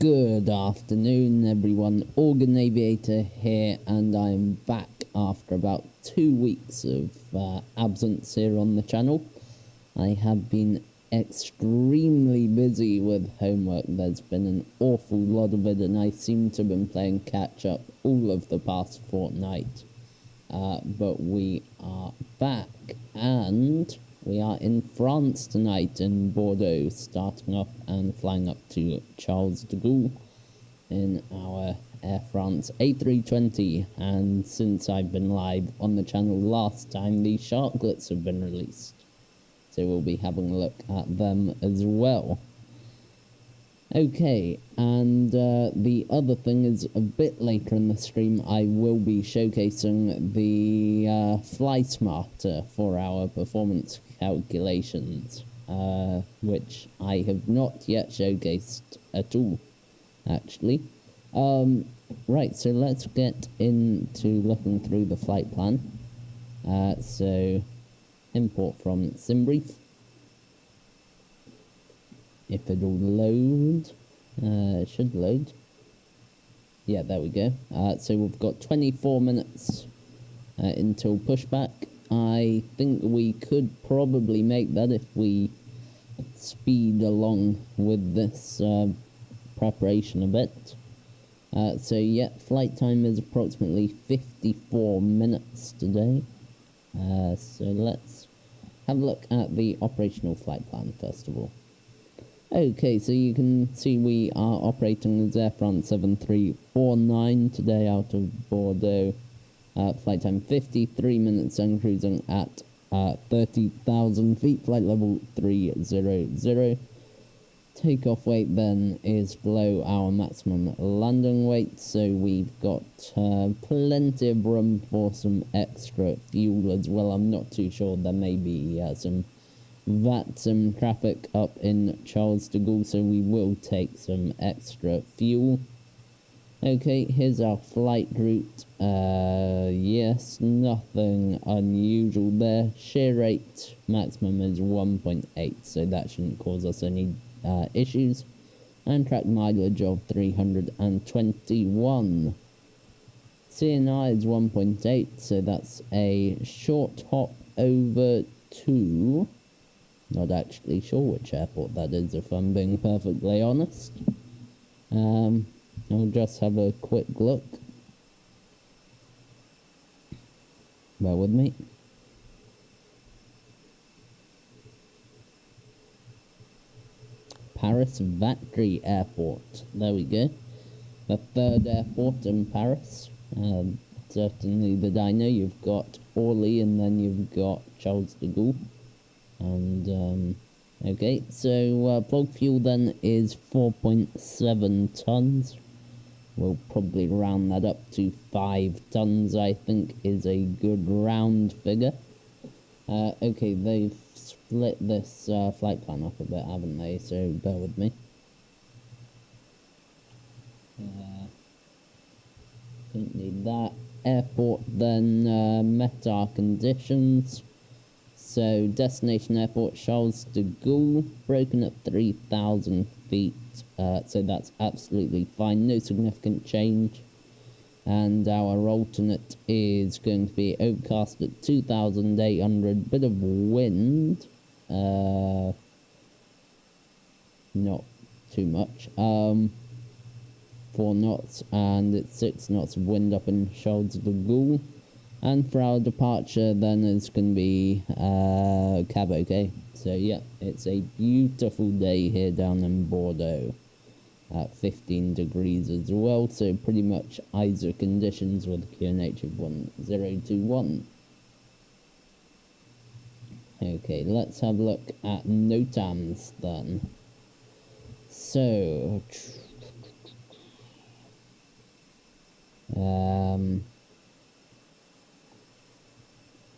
Good afternoon everyone, Organ Aviator here, and I'm back after about 2 weeks of absence here on the channel. I have been extremely busy with homework. There's been an awful lot of it, and I seem to have been playing catch up all of the past fortnight. But we are back, and we are in France tonight, in Bordeaux, starting off and flying up to Charles de Gaulle in our Air France A320. And since I've been live on the channel last time, the sharklets have been released, so we'll be having a look at them as well. Okay, and the other thing is, a bit later in the stream I will be showcasing the Fly Smarter for our performance calculations, which I have not yet showcased at all, actually. Right, so let's get into looking through the flight plan. So, import from SimBrief. If it'll load, it should load. Yeah, there we go. So we've got 24 minutes until pushback. I think we could probably make that if we speed along with this preparation a bit. So yeah, flight time is approximately 54 minutes today. So let's have a look at the operational flight plan first of all. Okay, so you can see we are operating as Air France 7349 today out of Bordeaux. Flight time 53 minutes and cruising at 30,000 feet, flight level 300. Takeoff weight then is below our maximum landing weight, so we've got plenty of room for some extra fuel as well. I'm not too sure, there may be some VATSIM traffic up in Charles de Gaulle, so we will take some extra fuel. Okay, here's our flight route. Yes, nothing unusual there. Shear rate maximum is 1.8, so that shouldn't cause us any issues. And track mileage of 321. CNI is 1.8, so that's a short hop over to... not actually sure which airport that is, if I'm being perfectly honest. I'll just have a quick look. Bear with me. Paris Vatry Airport. There we go. The third airport in Paris. Certainly the diner. You've got Orly, and then you've got Charles de Gaulle. And, okay, so bulk fuel then is 4.7 tons. We'll probably round that up to 5 tons, I think, is a good round figure. Okay, they've split this flight plan up a bit, haven't they? So bear with me. Don't need that. Airport then, met our conditions. So, destination airport, Charles de Gaulle, broken at 3,000 feet, so that's absolutely fine, no significant change. And our alternate is going to be overcast at 2,800, bit of wind, not too much, 4 knots, and it's 6 knots of wind up in Charles de Gaulle. And for our departure, then it's going to be cab okay. So yeah, it's a beautiful day here down in Bordeaux at 15 degrees as well. So pretty much ISO conditions with QNH of 1021. Okay, let's have a look at NOTAMs then. So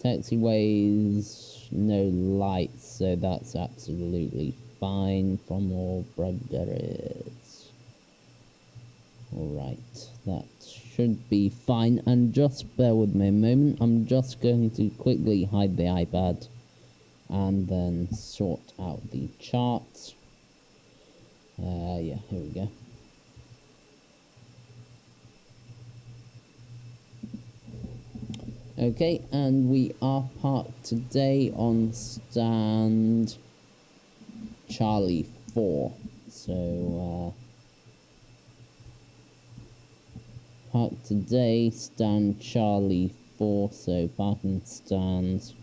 taxiways, no lights, so that's absolutely fine from all Bruggeries. Alright, that should be fine, and just bear with me a moment, I'm just going to quickly hide the iPad and then sort out the charts. Yeah, here we go. Okay, and we are parked today on stand Charlie 4. So, parked today, stand Charlie 4, so parking stand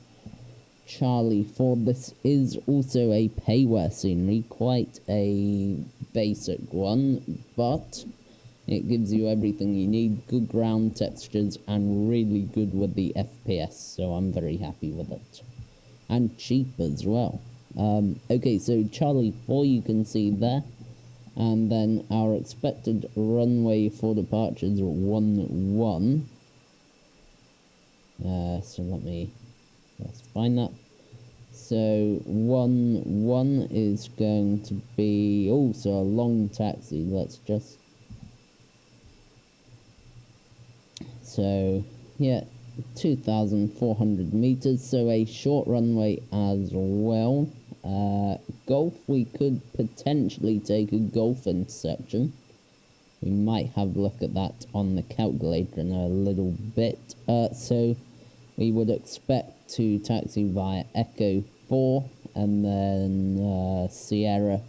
Charlie 4. This is also a payware scenery, quite a basic one, but it gives you everything you need, good ground textures, and really good with the FPS, so I'm very happy with it. And cheap as well. Okay, so Charlie 4 you can see there, and then our expected runway for departure is 11. So let's find that. So 11 is going to be also a long taxi. Let's just, so yeah, 2,400 meters, so a short runway as well. Golf, we could potentially take a golf intersection. We might have a look at that on the calculator in a little bit. So we would expect to taxi via Echo 4 and then Sierra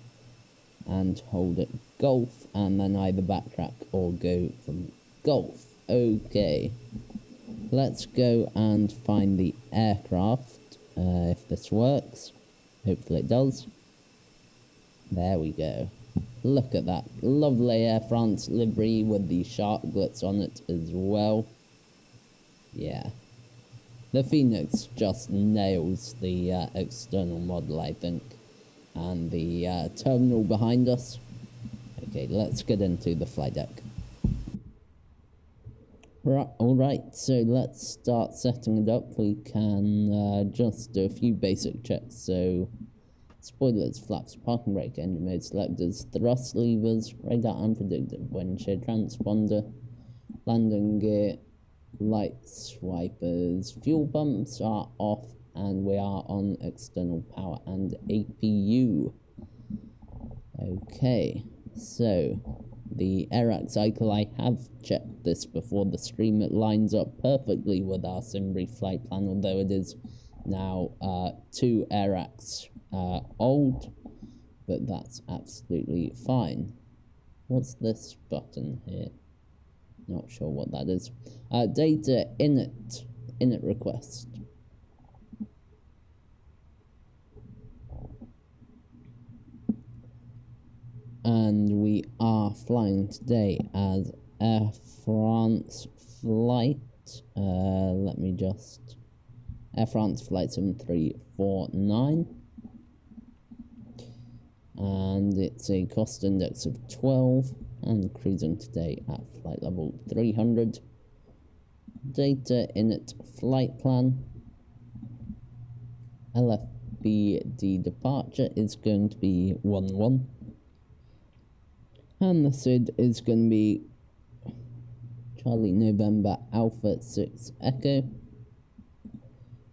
and hold at Golf, and then either backtrack or go from Golf. Okay, let's go and find the aircraft, if this works. Hopefully it does. There we go. Look at that lovely Air France livery with the shark glitz on it as well. Yeah. The FENIX just nails the external model, I think. And the terminal behind us. Okay, let's get into the flight deck. Right, alright, so let's start setting it up. We can just do a few basic checks. So, spoilers, flaps, parking brake, engine mode selectors, thrust levers, radar and predictive, windshield transponder, landing gear, lights, wipers, fuel pumps are off, and we are on external power and APU. Okay, so the AirAC cycle, I have checked this before the stream. It lines up perfectly with our Simbury flight plan, although it is now 2 AirACs old, but that's absolutely fine. What's this button here? Not sure what that is. Data init request. And we are flying today as Air France flight. Let me just. Air France flight 7349. And it's a cost index of 12. And cruising today at flight level 300. Data init flight plan. LFBD departure is going to be 11. And the SID is going to be Charlie November Alpha 6 Echo.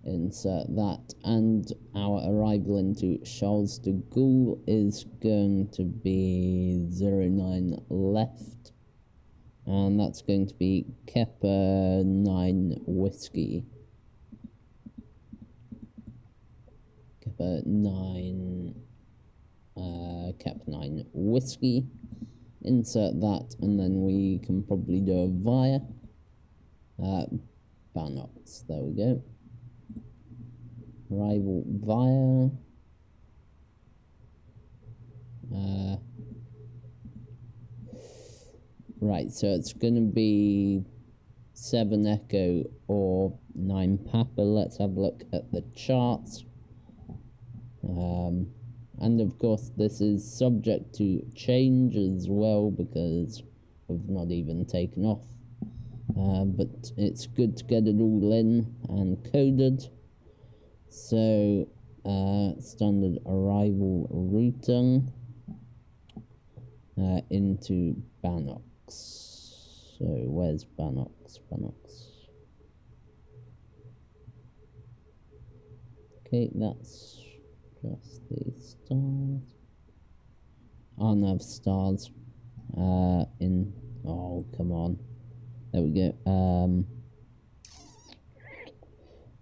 Insert that. And our arrival into Charles de Gaulle is going to be 09 left. And that's going to be Kepler 9 Whiskey. Kepler 9 Whiskey. Insert that, and then we can probably do a via Banox. There we go. Arrival via right, so it's going to be 7 Echo or 9 Papa. Let's have a look at the charts. And of course this is subject to change as well because we've not even taken off. But it's good to get it all in and coded. So, standard arrival routing into Banox. So, where's Banox? Okay, that's just the stars. Oh, no, stars. Oh, come on. There we go.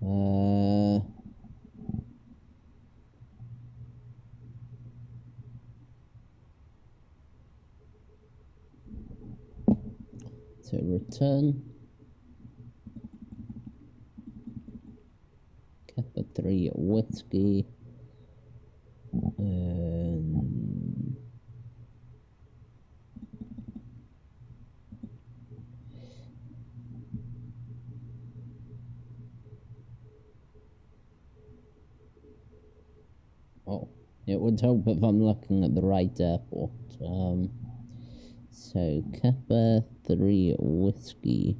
So return. Kappa 3 Whiskey. Oh, it would help if I'm looking at the right airport. So Kappa 3 Whiskey.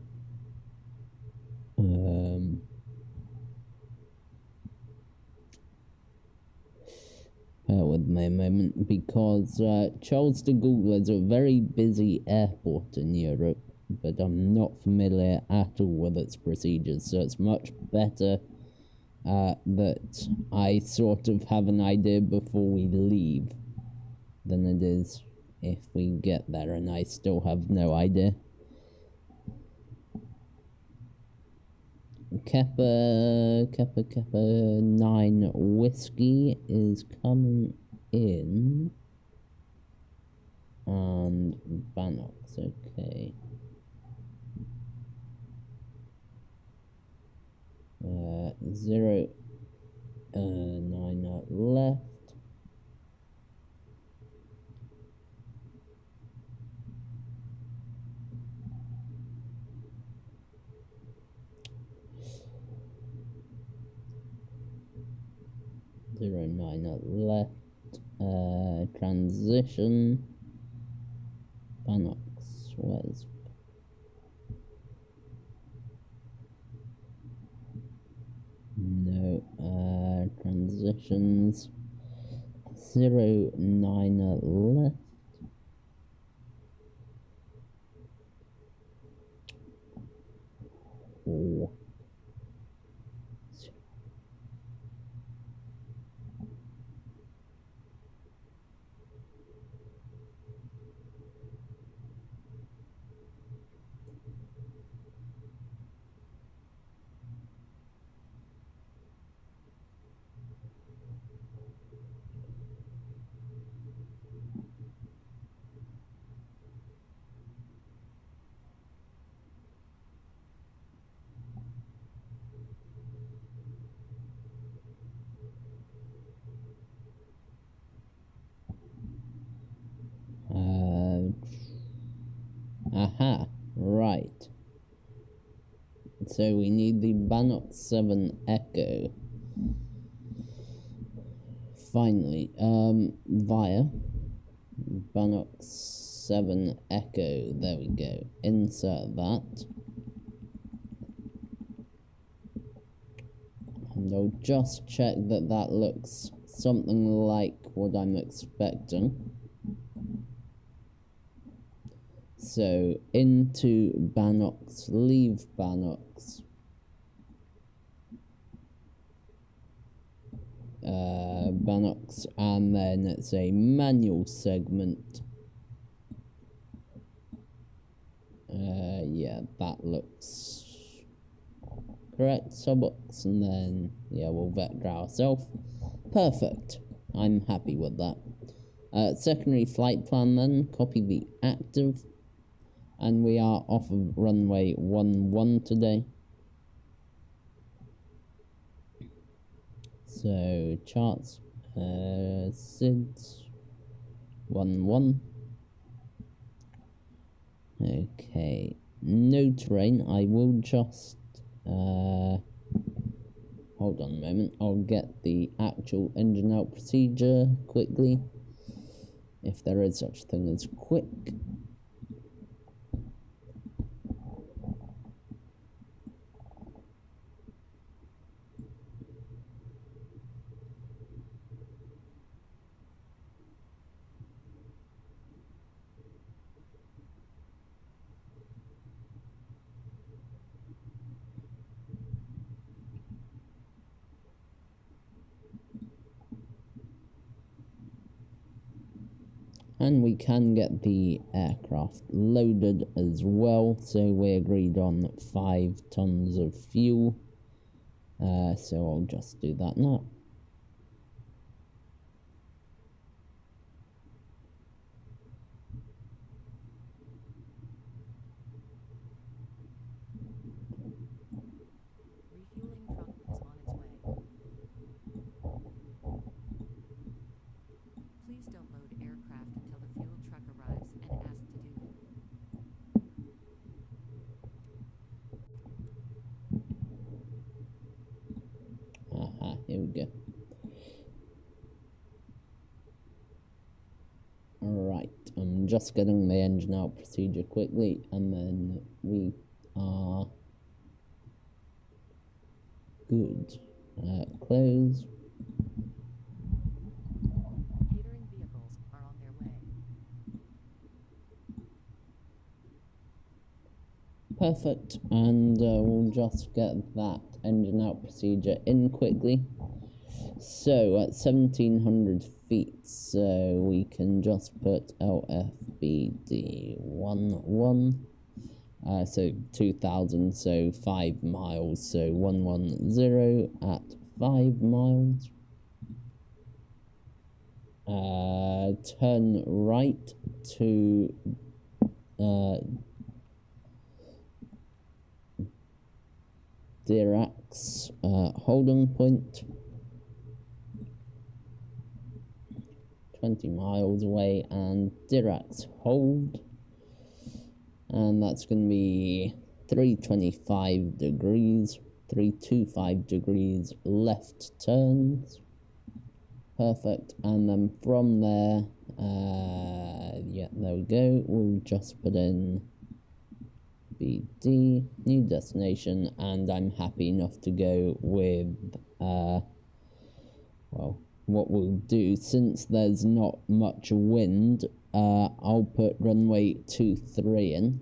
Bear with me a moment, because Charles de Gaulle is a very busy airport in Europe, but I'm not familiar at all with its procedures, so it's much better that I sort of have an idea before we leave than it is if we get there and I still have no idea. Kappa 9 Whiskey is coming in, and Banox, okay. 0, 9 left. Zero 9 left. Transition. Banox. Where's no transitions. 0 9 left. Oh. Aha, right. So we need the Bannock 7 Echo. Finally, via Bannock 7 Echo. There we go. Insert that. And I'll just check that that looks something like what I'm expecting. So, into Bannox, leave Bannox. Bannox, and then it's a manual segment. Yeah, that looks correct. Subbox, and then, yeah, we'll vector ourselves. Perfect. I'm happy with that. Secondary flight plan then, copy the active. And we are off of runway 11 today. So, charts, SIDS 11. Okay, no terrain. I will just, hold on a moment. I'll get the actual engine out procedure quickly, if there is such a thing as quick. And we can get the aircraft loaded as well, so we agreed on 5 tons of fuel. So I'll just do that now. Refueling truck is on its way. Please don't load aircraft until the fuel truck arrives and asked to do it. Aha, here we go. Alright, I'm just getting the engine out procedure quickly, and then we are good. Close. Catering vehicles are on their way. Perfect, and we'll just get that engine out procedure in quickly. So at 1700 feet, so we can just put LFBD11. So 2000, so 5 miles, so 110 at 5 miles. Turn right to Dirac holding point, 20 miles away, and Dirac's hold, and that's going to be 325 degrees, 325 degrees left turns. Perfect, and then from there, yeah, there we go, we'll just put in BD, new destination, and I'm happy enough to go with, well, what we'll do, since there's not much wind, I'll put runway 23 in,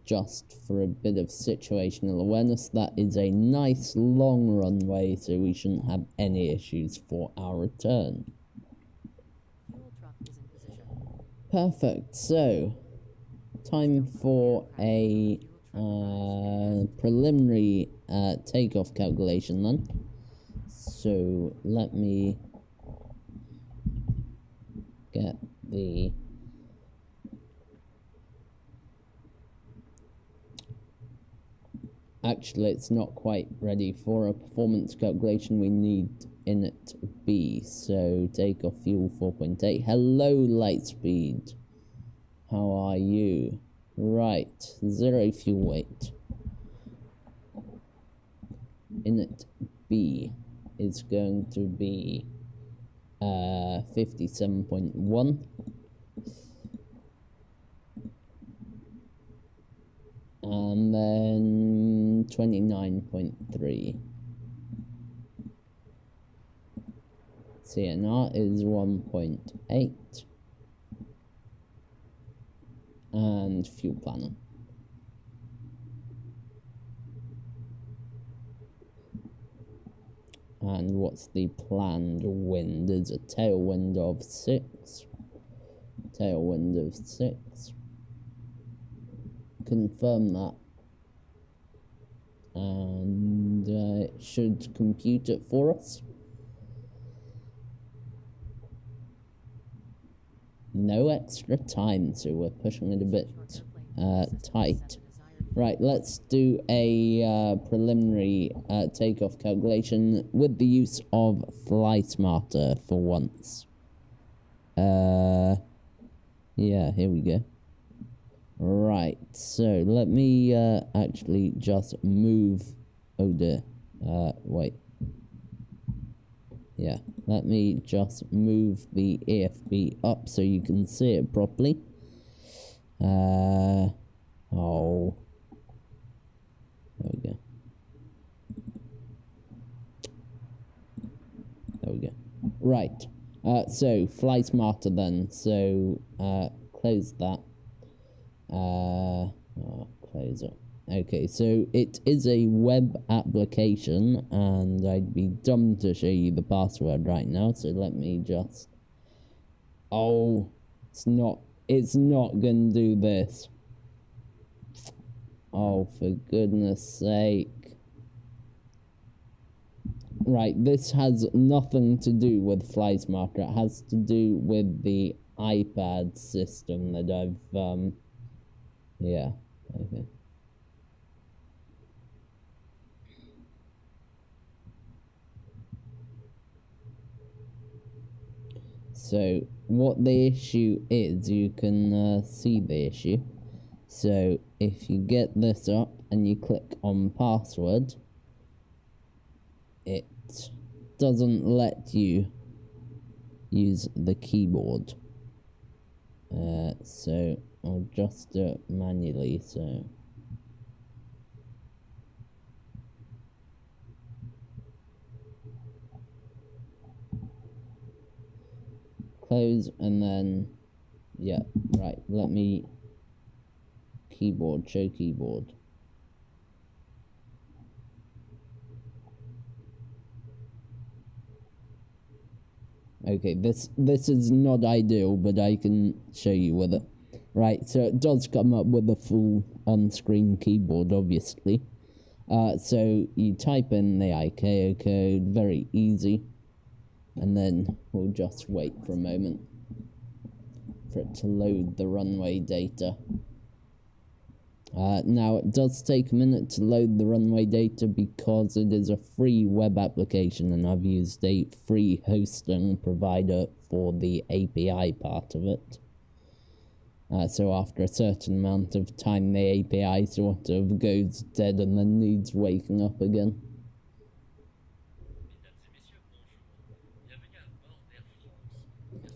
just for a bit of situational awareness. That is a nice long runway, so we shouldn't have any issues for our return. Fuel truck is in position. Perfect, so time for a preliminary takeoff calculation then. So let me get the actually it's not quite ready for a performance calculation. We need init B, so takeoff fuel 4.8. Hello Lightspeed, how are you? Right, 0 fuel weight. Init B is going to be 57.1, and then 29.3. CNR is 1.8, and fuel planner. And what's the planned wind? Is a tailwind of 6. Tailwind of 6. Confirm that. And it should compute it for us. No extra time, so we're pushing it a bit tight. Right, let's do a preliminary takeoff calculation with the use of FlySmarter for once. Yeah, here we go. Right, so let me actually just move. Oh dear. Wait. Yeah, let me just move the AFB up so you can see it properly. Oh. There we go. There we go. Right. So fly smarter then. So close that. Close it. Okay, so it is a web application, and I'd be dumb to show you the password right now. So let me just. Oh, it's not gonna do this. Oh, for goodness sake. Right, this has nothing to do with FlySmarter. It has to do with the iPad system that I've, yeah, okay. So, what the issue is, you can see the issue. So, if you get this up and you click on password, it doesn't let you use the keyboard. So I'll just do it manually. So close and then, yeah, right, let me keyboard, show keyboard. Okay, this is not ideal, but I can show you with it. Right, so it does come up with a full on-screen keyboard, obviously. So you type in the ICAO code, very easy, and then we'll just wait for a moment for it to load the runway data. Now, it does take a minute to load the runway data because it is a free web application, and I've used a free hosting provider for the API part of it. So after a certain amount of time, the API sort of goes dead and then needs waking up again.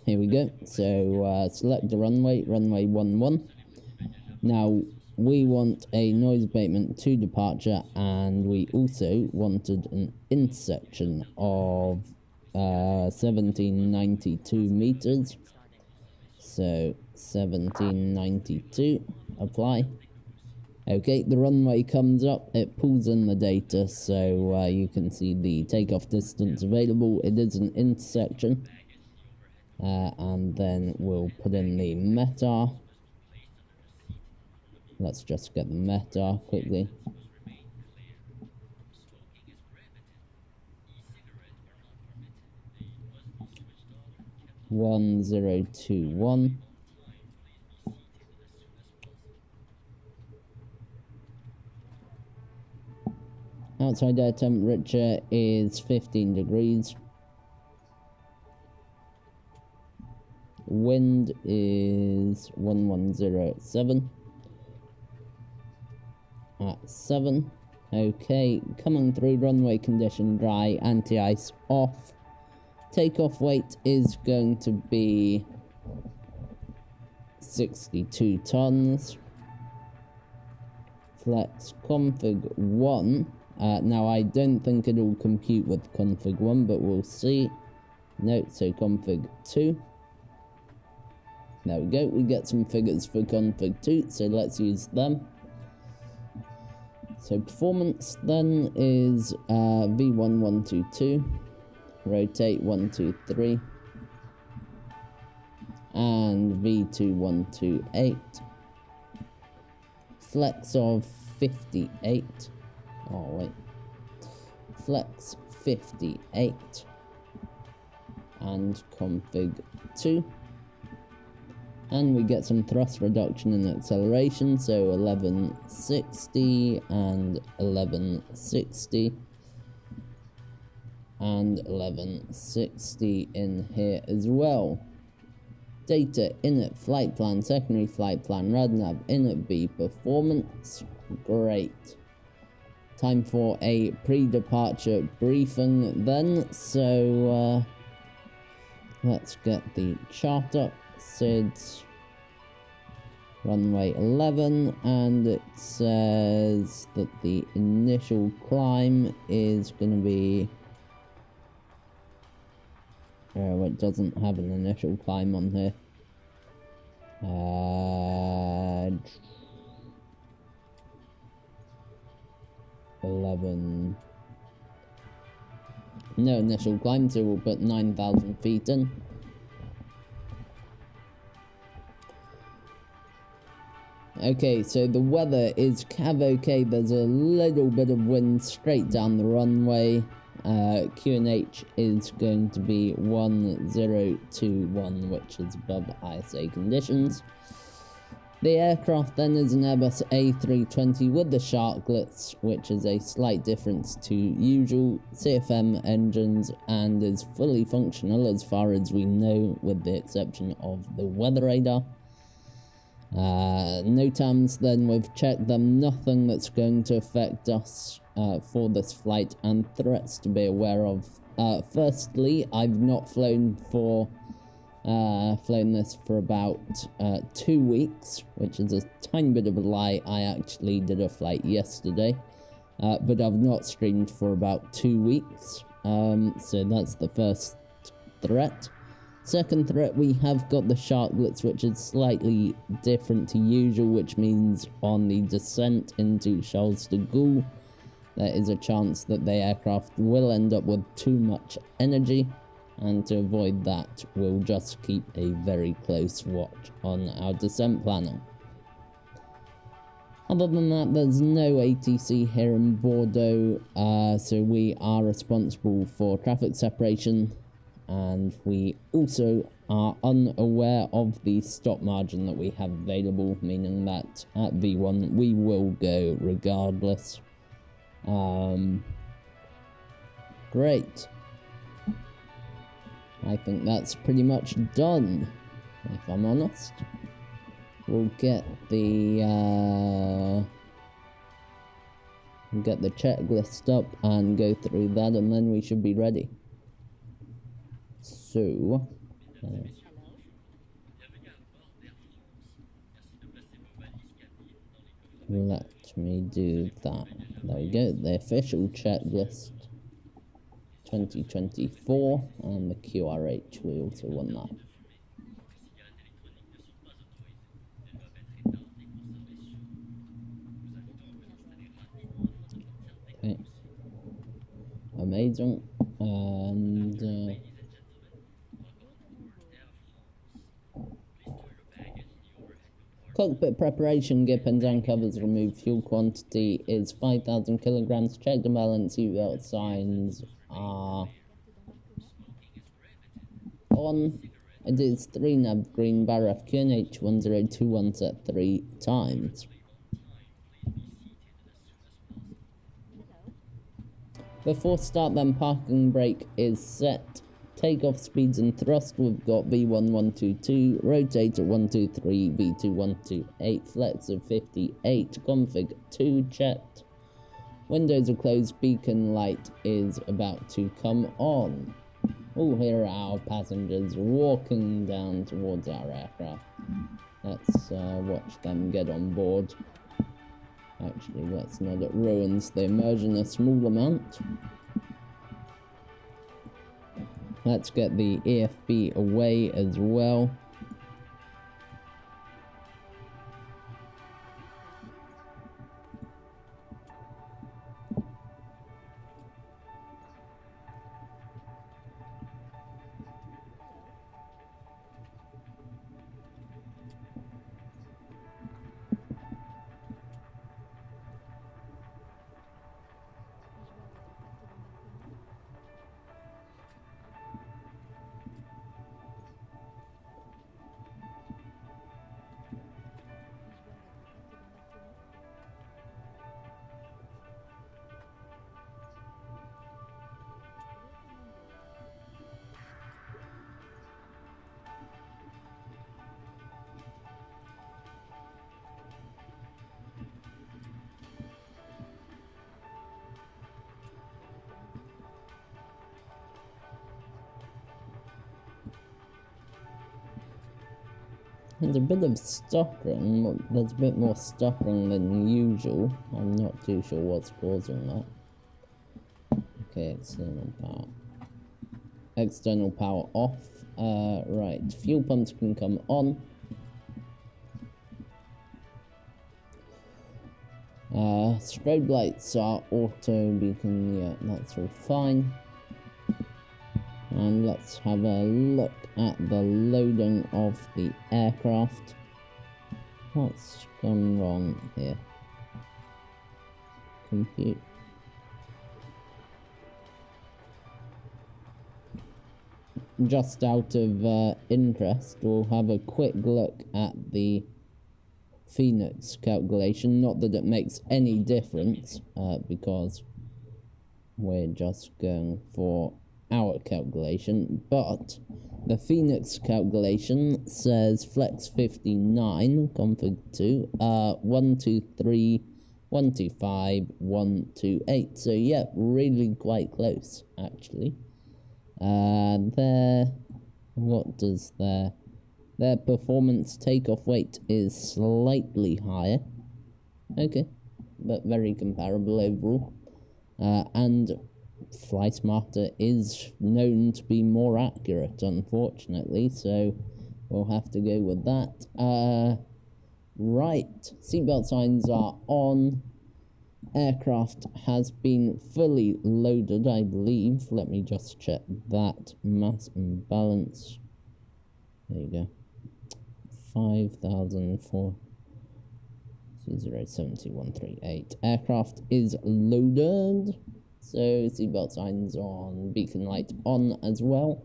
Here we go. So select the runway 11. Now, we want a noise abatement to departure, and we also wanted an intersection of 1792 meters. So 1792, apply. Okay, the runway comes up, it pulls in the data, so you can see the takeoff distance available. It is an intersection. And then we'll put in the METAR. Let's just get the METAR quickly. (1021). Outside air temperature is 15 degrees. Wind is 1107 at 7. Okay, coming through, runway condition dry, anti-ice off. Takeoff weight is going to be 62 tons. Flex config 1. Now, I don't think it'll compute with config 1, but we'll see. No, so config 2. There we go, we get some figures for config 2, so let's use them. So performance then is V1122, rotate 123, and V2128. Flex of 58. Oh wait. Flex 58 and config 2. And we get some thrust reduction in acceleration, so 1160 and 1160 and 1160 in here as well. Data init flight plan, secondary flight plan, radnav init B performance. Great. Time for a pre-departure briefing then, so let's get the chart up. SIDS runway 11, and it says that the initial climb is going to be it doesn't have an initial climb on here. 11. No initial climb, so we'll put 9,000 feet in. Okay, so the weather is cav okay. There's a little bit of wind straight down the runway. QNH is going to be 1021, which is above ISA conditions. The aircraft then is an Airbus A320 with the sharklets, which is a slight difference to usual CFM engines and is fully functional as far as we know, with the exception of the weather radar. NOTAMs, then we've checked them, nothing that's going to affect us for this flight, and threats to be aware of. Firstly, I've not flown this for about 2 weeks, which is a tiny bit of a lie. I actually did a flight yesterday, but I've not streamed for about 2 weeks, so that's the first threat. Second threat, we have got the sharklets, which is slightly different to usual, which means on the descent into Charles de Gaulle, there is a chance that the aircraft will end up with too much energy, and to avoid that, we'll just keep a very close watch on our descent planner. Other than that, there's no ATC here in Bordeaux, so we are responsible for traffic separation, and we also are unaware of the stop margin that we have available, meaning that at V1 we will go regardless. Great. I think that's pretty much done, if I'm honest. We'll get the checklist up and go through that, and then we should be ready. So, let me do that. There we go, the official checklist 2024, and the QRH, we also want that. Okay, amazing. And cockpit preparation, gear pins and covers removed, fuel quantity is 5,000 kilograms, check the balance, seatbelt signs are on. It is 3 nav green, Barref QNH 1021 set 3 times. Before start, then parking brake is set. Takeoff speeds and thrust, we've got V1 122, rotator 123, V2 128, flex of 58, config 2 checked. Windows are closed, beacon light is about to come on. Oh, here are our passengers walking down towards our aircraft. Let's watch them get on board. Actually, let's not, it ruins the immersion a small amount. Let's get the EFB away as well. There's a bit of stuttering, there's a bit more stuttering than usual. I'm not too sure what's causing that. Okay, external power. External power off. Right, fuel pumps can come on. Strobe lights are auto beacon, yeah, that's all fine. And let's have a look at the loading of the aircraft. What's gone wrong here? Compute. just out of interest, we'll have a quick look at the FENIX calculation. Not that it makes any difference, because we're just going for our calculation, but the FENIX calculation says flex 59, config 2, 123, 125, 128. So yeah, really quite close actually. What does their performance takeoff weight is slightly higher. Okay, but very comparable overall. And Fly Smarter is known to be more accurate, unfortunately, so we'll have to go with that. Right, seatbelt signs are on. Aircraft has been fully loaded, I believe. Let me just check that. Mass and balance. There you go. 5,407,138. Aircraft is loaded. So seatbelt signs on, beacon light on as well.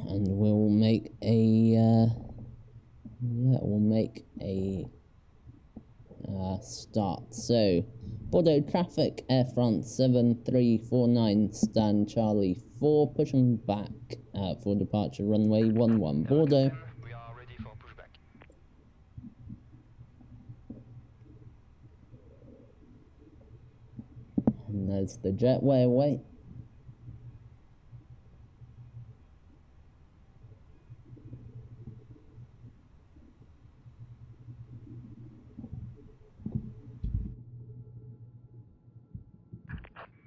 And we'll make a start. So Bordeaux traffic, Air France 7349, stand Charlie 4, pushing back for departure runway 11 Bordeaux. We are ready for pushback. And there's the jetway away.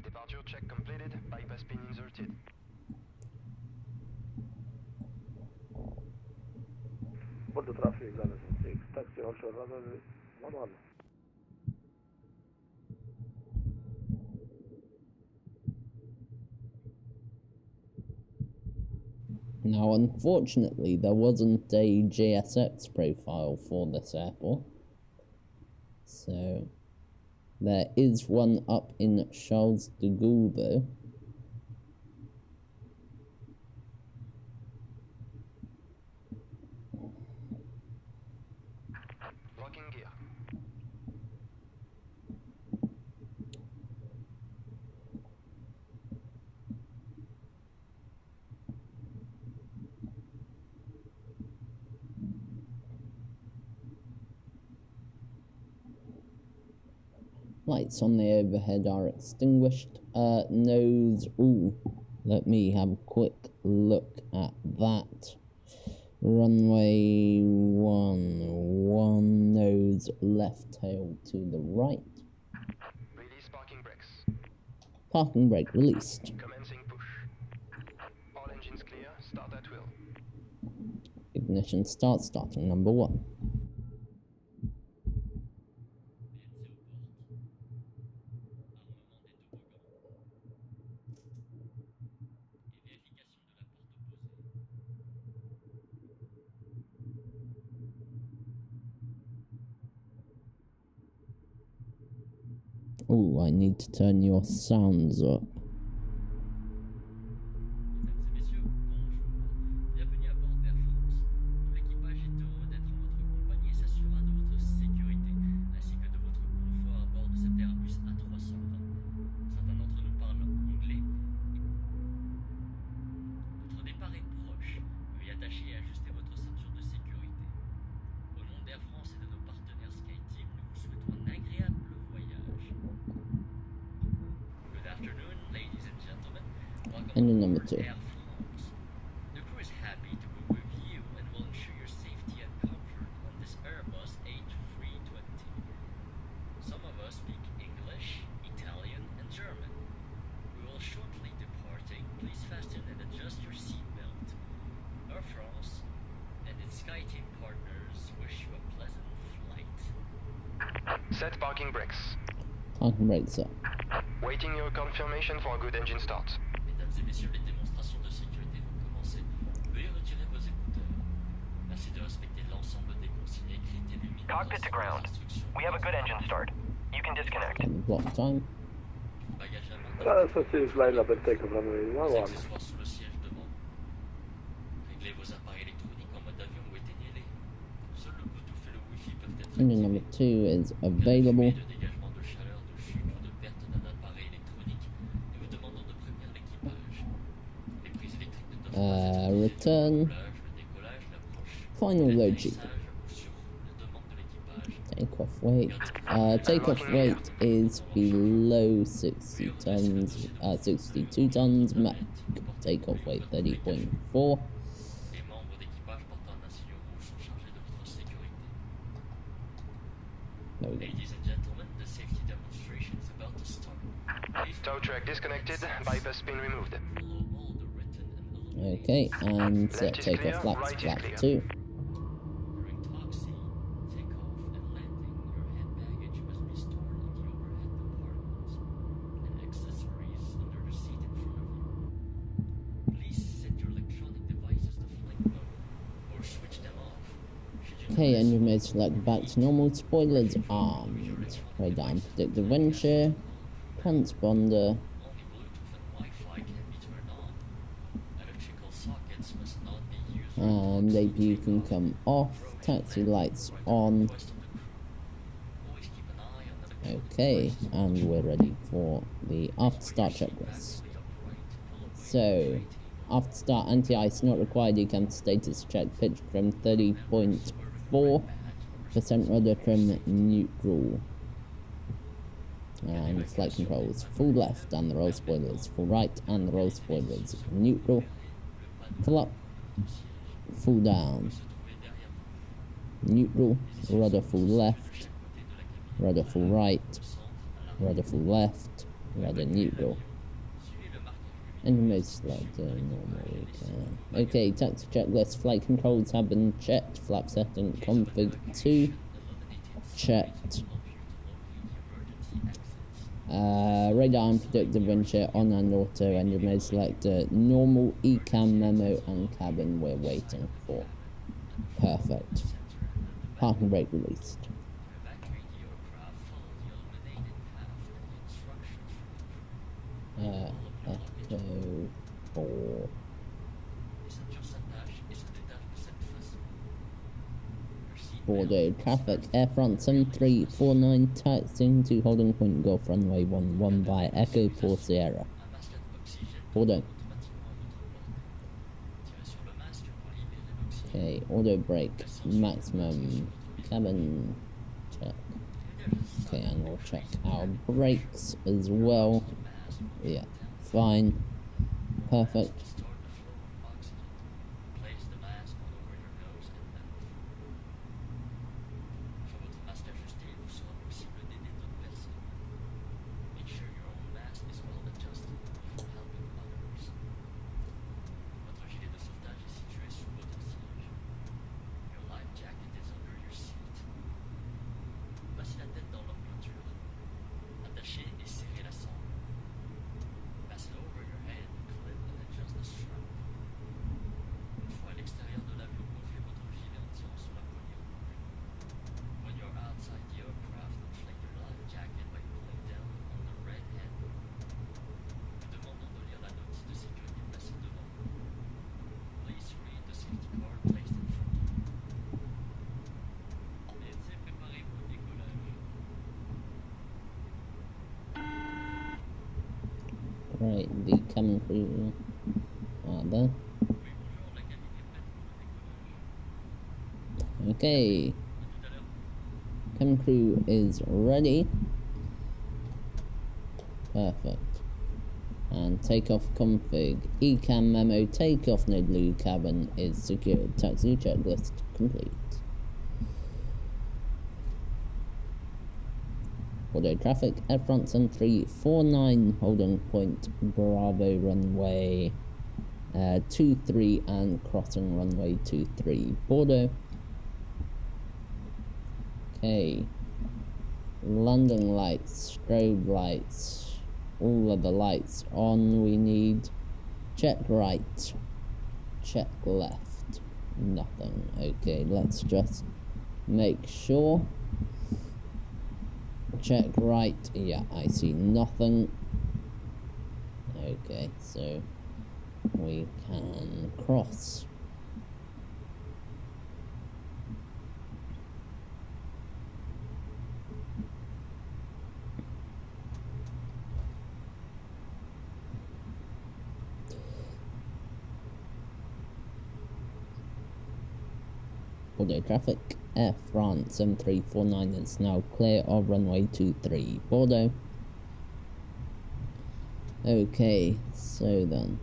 Departure check completed, bypass pin inserted. Bordeaux traffic, Ghana 6, taxi onshore runway 11. Now, unfortunately, there wasn't a GSX profile for this airport. So, there is one up in Charles de Gaulle, though. Locking gear. Lights on the overhead are extinguished. Nose. Ooh, let me have a quick look at that. Runway 11, nose left tail to the right. Release parking brakes. Parking brake released. Commencing push. All engines clear, start at will. Ignition start, starting number 1. Oh, I need to turn your sounds up. Engine number 2. Air France. The crew is happy to be with you and will ensure your safety and comfort on this Airbus A320. Some of us speak English, Italian, and German. We will shortly departing. Please fasten and adjust your seatbelt. Air France and its SkyTeam partners wish you a pleasant flight. Set parking brakes. Parking brakes up. Waiting your confirmation for a good engine start. Mesdames et messieurs, les démonstrations de sécurité vont commencer. Veuillez retirer vos écouteurs. Merci de respecter l'ensemble des consignes écrites et lumineuses. Cockpit to ground. We have a good engine start. You can disconnect. And block time. Bagage à main. AFR20 line up and take off runway Vos 11. accessoires sous le siège devant. Réglez vos appareils électroniques en mode avion ou éteignez-les. Seul le Bluetooth et le Wi-Fi peuvent être Engine activés. number 2 is En cas de available. fumée, de dégagement de chaleur, de chute ou de perte d'un appareil électronique, nous vous demandons de prévenir l'équipage. Les prises électriques ne doivent pas être Return. le roulage, le décollage, l'approche, Final load sheet. l'atterrissage ou sur la demande de l'équipage. Takeoff weight. Takeoff weight is below 60 tons. 62 tons. Max takeoff weight 30.4. Les membres d'équipage portant un insigne rouge sont chargés de votre sécurité. There we go. Ladies and gentlemen, the safety demonstration is about to start. Please Tow track disconnected. Bypass pin removed. follow all the written and illuminated Okay, and Left is take clear, off flaps, right is flap clear. 2. During taxi, takeoff, and landing, your hand baggage must be stored in the overhead compartments and accessories under the seat in front of you. Please set your electronic devices to flight mode or switch them off. Should you Okay, notice engine mode select back to normal. Spoilers armed. Radar and predictive wind shear. Transponder. only Bluetooth and Wi-Fi can be turned on. Electrical sockets must not be used for And taxi, APU can takeoff, come off. Taxi lights on. request of the crew. Always keep an eye on electronic Okay, devices. and we're ready for the after start checklist. So, after start anti-ice not required, ECAM status check, pitch trim 30.4%, rudder trim neutral. And flight controls, full left and the roll spoilers, full right and the roll spoilers, neutral, full up, full down, neutral, rudder full left, rudder full right, rudder full left, rudder neutral. Engine mode select normal. Okay, taxi checklist, flight controls have been checked, flap setting config 2 checked. Radar and predictive wind shear on and auto, engine mode selector, normal, ECAM memo and cabin we're waiting for. Perfect. Parking brake released. Evacuate the aircraft, follow the illuminated path and the instructions from the crew. Echo 4. Les ceintures s'attachent et se détachent de cette façon. Your seat Bordeaux traffic, Air France 7349, taxiing to holding point Golf runway 11 by Echo 4 Sierra. un masque oxygène Bordeaux. automatiquement à votre bord. Tirez sur le masque pour libérer l'oxygène. Okay, auto brake, maximum, cabin check. Okay, and we'll check our brakes as well. Yeah, fine. Perfect. Restore the flow of oxygen. Place the mask on over your nose and mouth. Une fois votre masque ajusté, il vous sera possible d'aider d'autres personnes. Make sure your own mask is well adjusted before helping others. Votre gilet de sauvetage est situé sous votre siège. Your life jacket is under your seat. Passez la tête dans l'enclouture. Attachez et serrez la sangle. Pass it over your head, clip and adjust the strap. Une fois à l'extérieur de l'avion, gonflez votre gilet anti-ondes sur la poignée rouge. When you're outside the aircraft, inflate your life jacket by pulling down on the red handle. Nous demandons de lire la notice de sécurité placée devant vous. Please read the safety card placed in front of you. Laissez préparez-vous au décollage. Right, the cabin crew are there. Oui, bonjour, la cabine est prête pour le décollage. Okay, À tout à l'heure. cabin crew is ready. Perfect. And takeoff config, ECAM memo, takeoff no blue cabin is secured. Taxi checklist complete. Bordeaux traffic, Air France 349, holding point Bravo runway 23 and crossing runway 23, Bordeaux. Okay, landing lights, strobe lights, all of the lights on we need. Check right, check left, nothing. Okay, let's just make sure. Check right, yeah, I see nothing. Okay, so we can cross. Bordeaux traffic, Air France 7349 is now clear of runway 23 Bordeaux. Okay, so then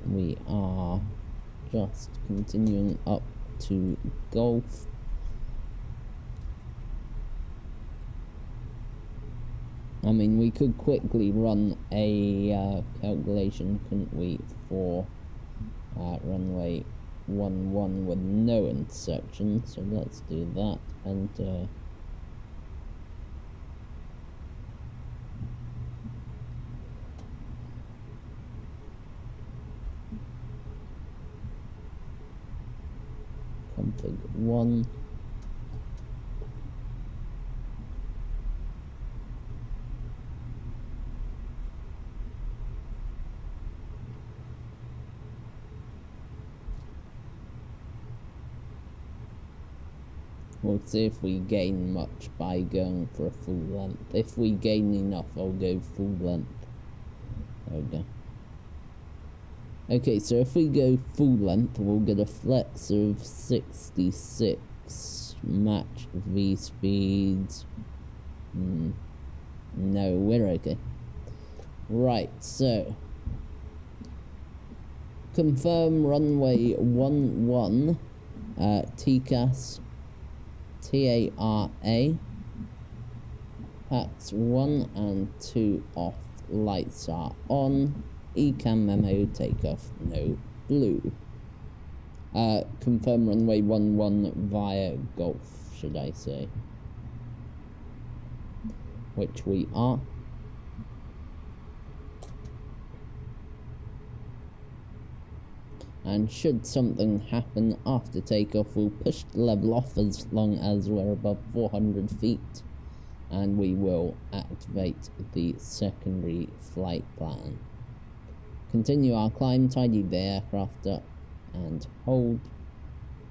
we are just continuing up to Golf. I mean, we could quickly run a calculation, couldn't we, for runway 11 with no intersection, so let's do that, and config 1. We'll see if we gain much by going for a full length. If we gain enough, I'll go full length. Okay. Okay, so if we go full length, we'll get a flex of 66. Match V speeds. No, we're okay. Right, so confirm runway 11, TCAS, TARA, packs 1 and 2 off, lights are on, ECAM memo, takeoff, no blue. Confirm runway 11 via Golf, should I say. Which we are. And should something happen after takeoff, we'll push the level off as long as we're above 400 feet. And we will activate the secondary flight plan. Continue our climb, tidy the aircraft up, and hold.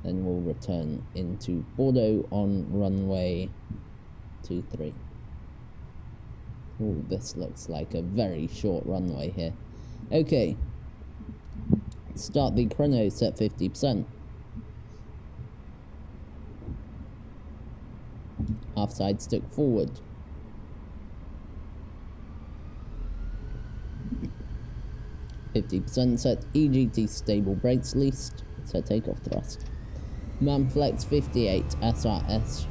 Then we'll return into Bordeaux on runway 23. Ooh, this looks like a very short runway here. Okay. Start the chrono, set 50%. Half side stick forward. %, set EGT stable brakes least, set takeoff thrust. Manflex 58, SRS,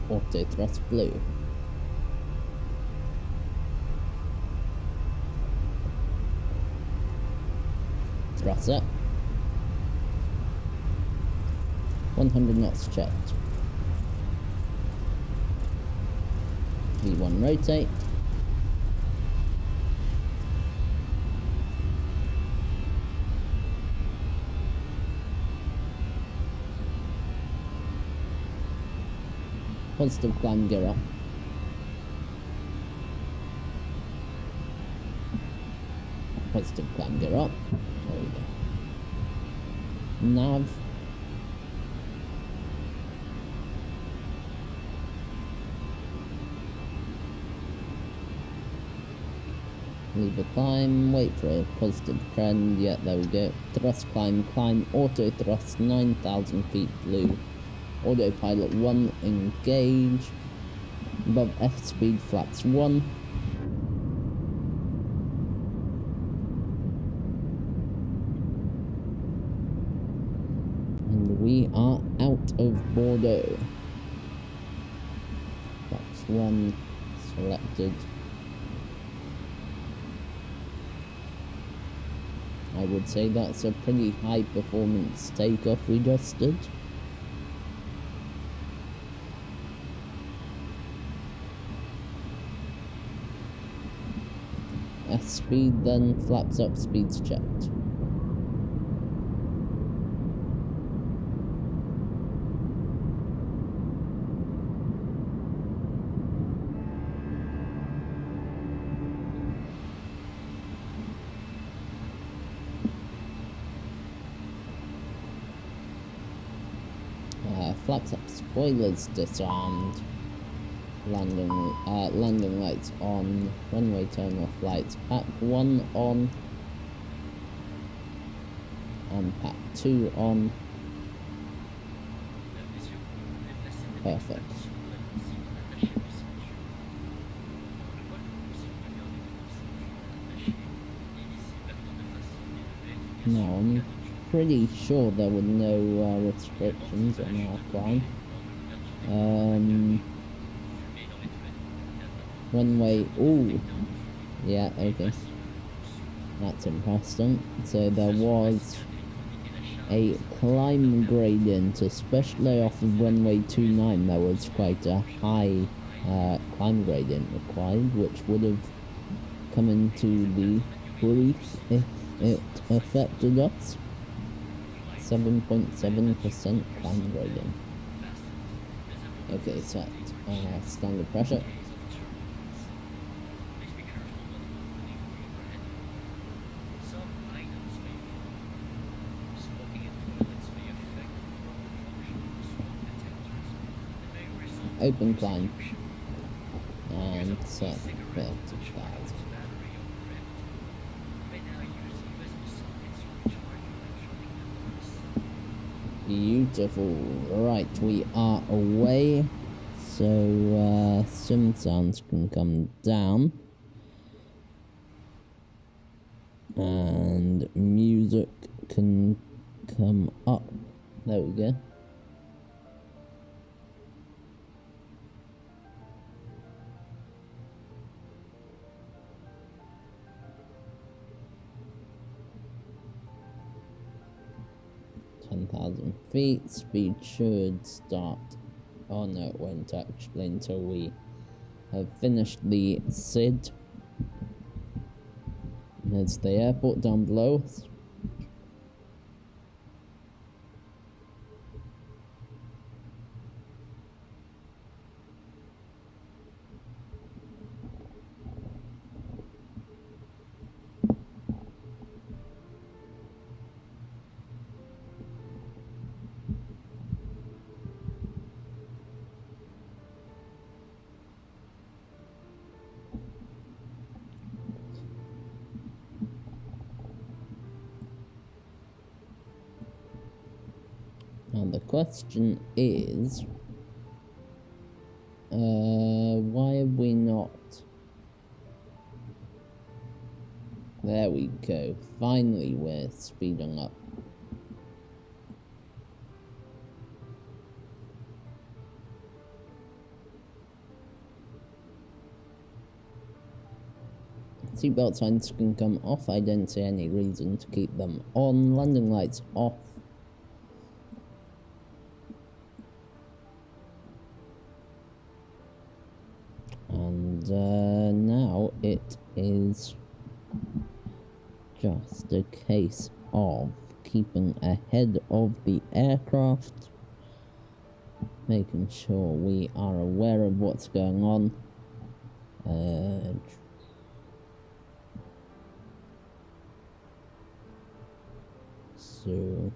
auto thrust blue. Thrust set. 100 knots checked. V1 rotate. Positive climb, gear up. Positive climb, gear up. There we go. Nav. Leave a climb, wait for a positive trend, yeah, there we go. Thrust climb, climb, auto thrust, 9,000 feet blue. Autopilot 1, engage. Above F speed, flaps 1. And we are out of Bordeaux. Flaps 1, selected. I would say that's a pretty high performance takeoff we just did. S speed, then flaps up, speeds checked. Flaps up, spoilers disarmed. Landing lights on. Runway turn off lights. Pack 1 on. And pack 2 on. Perfect. Now, I'm pretty sure there were no restrictions on our climb. Runway, ooh, yeah, okay. That's interesting. So there was a climb gradient, especially off of runway 29. There was quite a high climb gradient required, which would have come into the brief if it affected us. 7.7% climb gradient. Okay, set standard pressure. Open climb and set 30,000. Beautiful. Right, we are away, so sim sounds can come down and music can come up. There we go. Feet, speed should start. Oh no, it won't actually until we have finished the SID. There's the airport down below us. Now the question is, why have we not? There we go. Finally, we're speeding up. Seatbelt signs can come off. I don't see any reason to keep them on. Landing lights off. And now it is just a case of keeping ahead of the aircraft, making sure we are aware of what's going on. So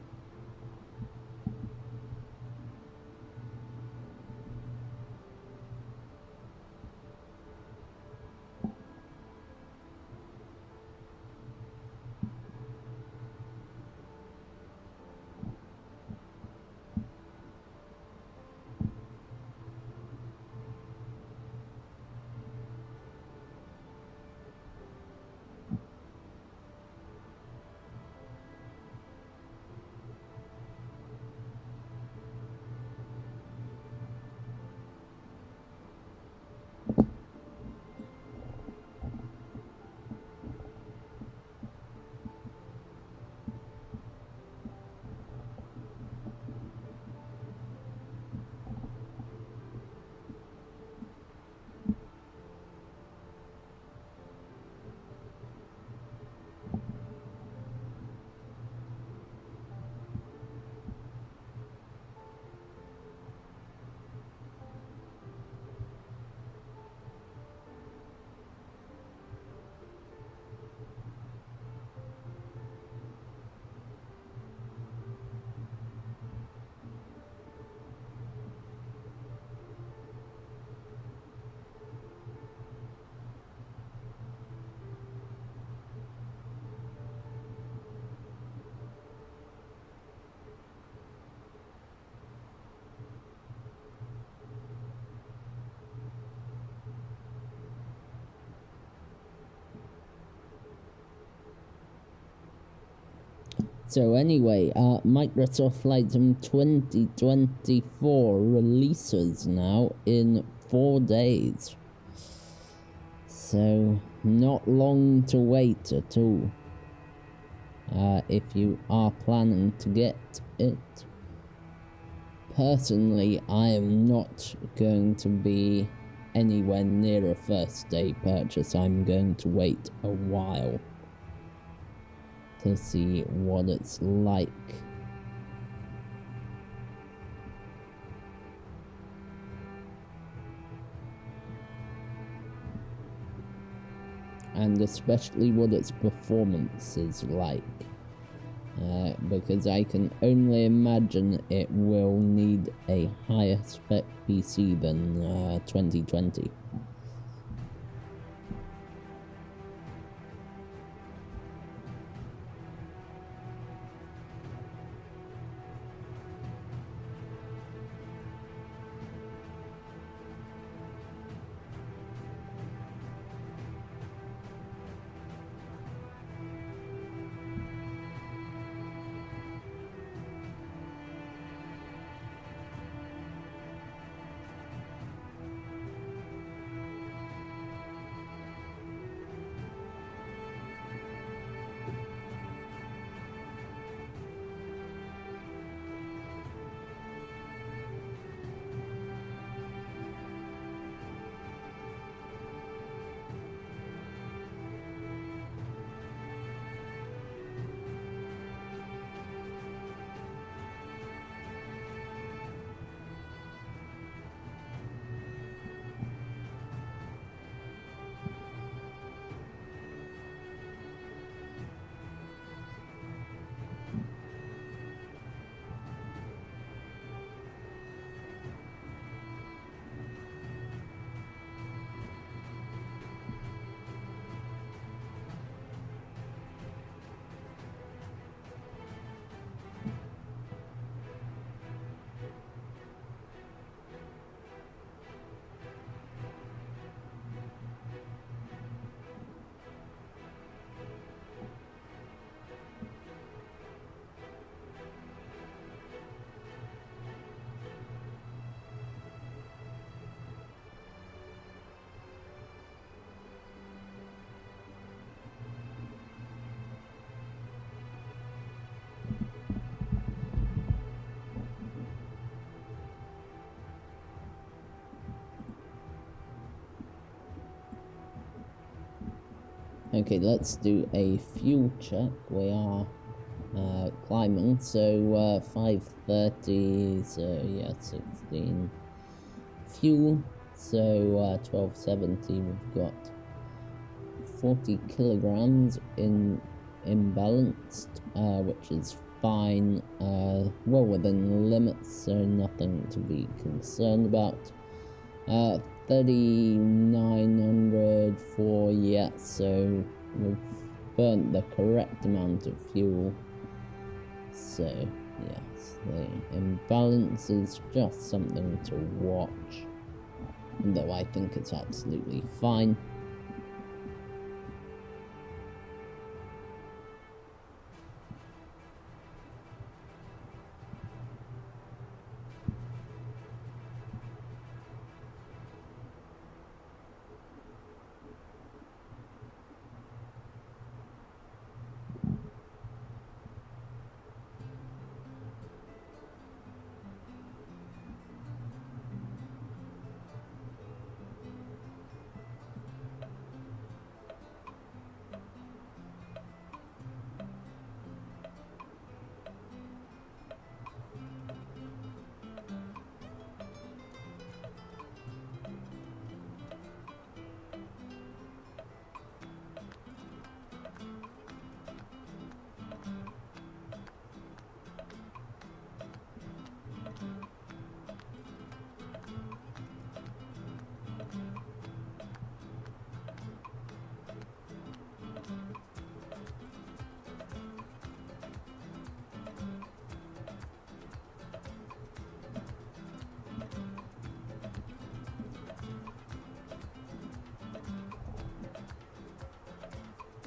So anyway, Microsoft Flight Sim 2024 releases now in 4 days. So not long to wait at all. If you are planning to get it. Personally, I am not going to be anywhere near a first day purchase. I'm going to wait a while to see what it's like. And especially what its performance is like. Because I can only imagine it will need a higher spec PC than 2020. Okay, let's do a fuel check. We are climbing, so 530, so yeah, 16 fuel, so 1270. We've got 40 kilograms imbalanced, which is fine, well within limits, so nothing to be concerned about. 3,900 for, yeah, so we've burnt the correct amount of fuel. So, yes, the imbalance is just something to watch, though I think it's absolutely fine.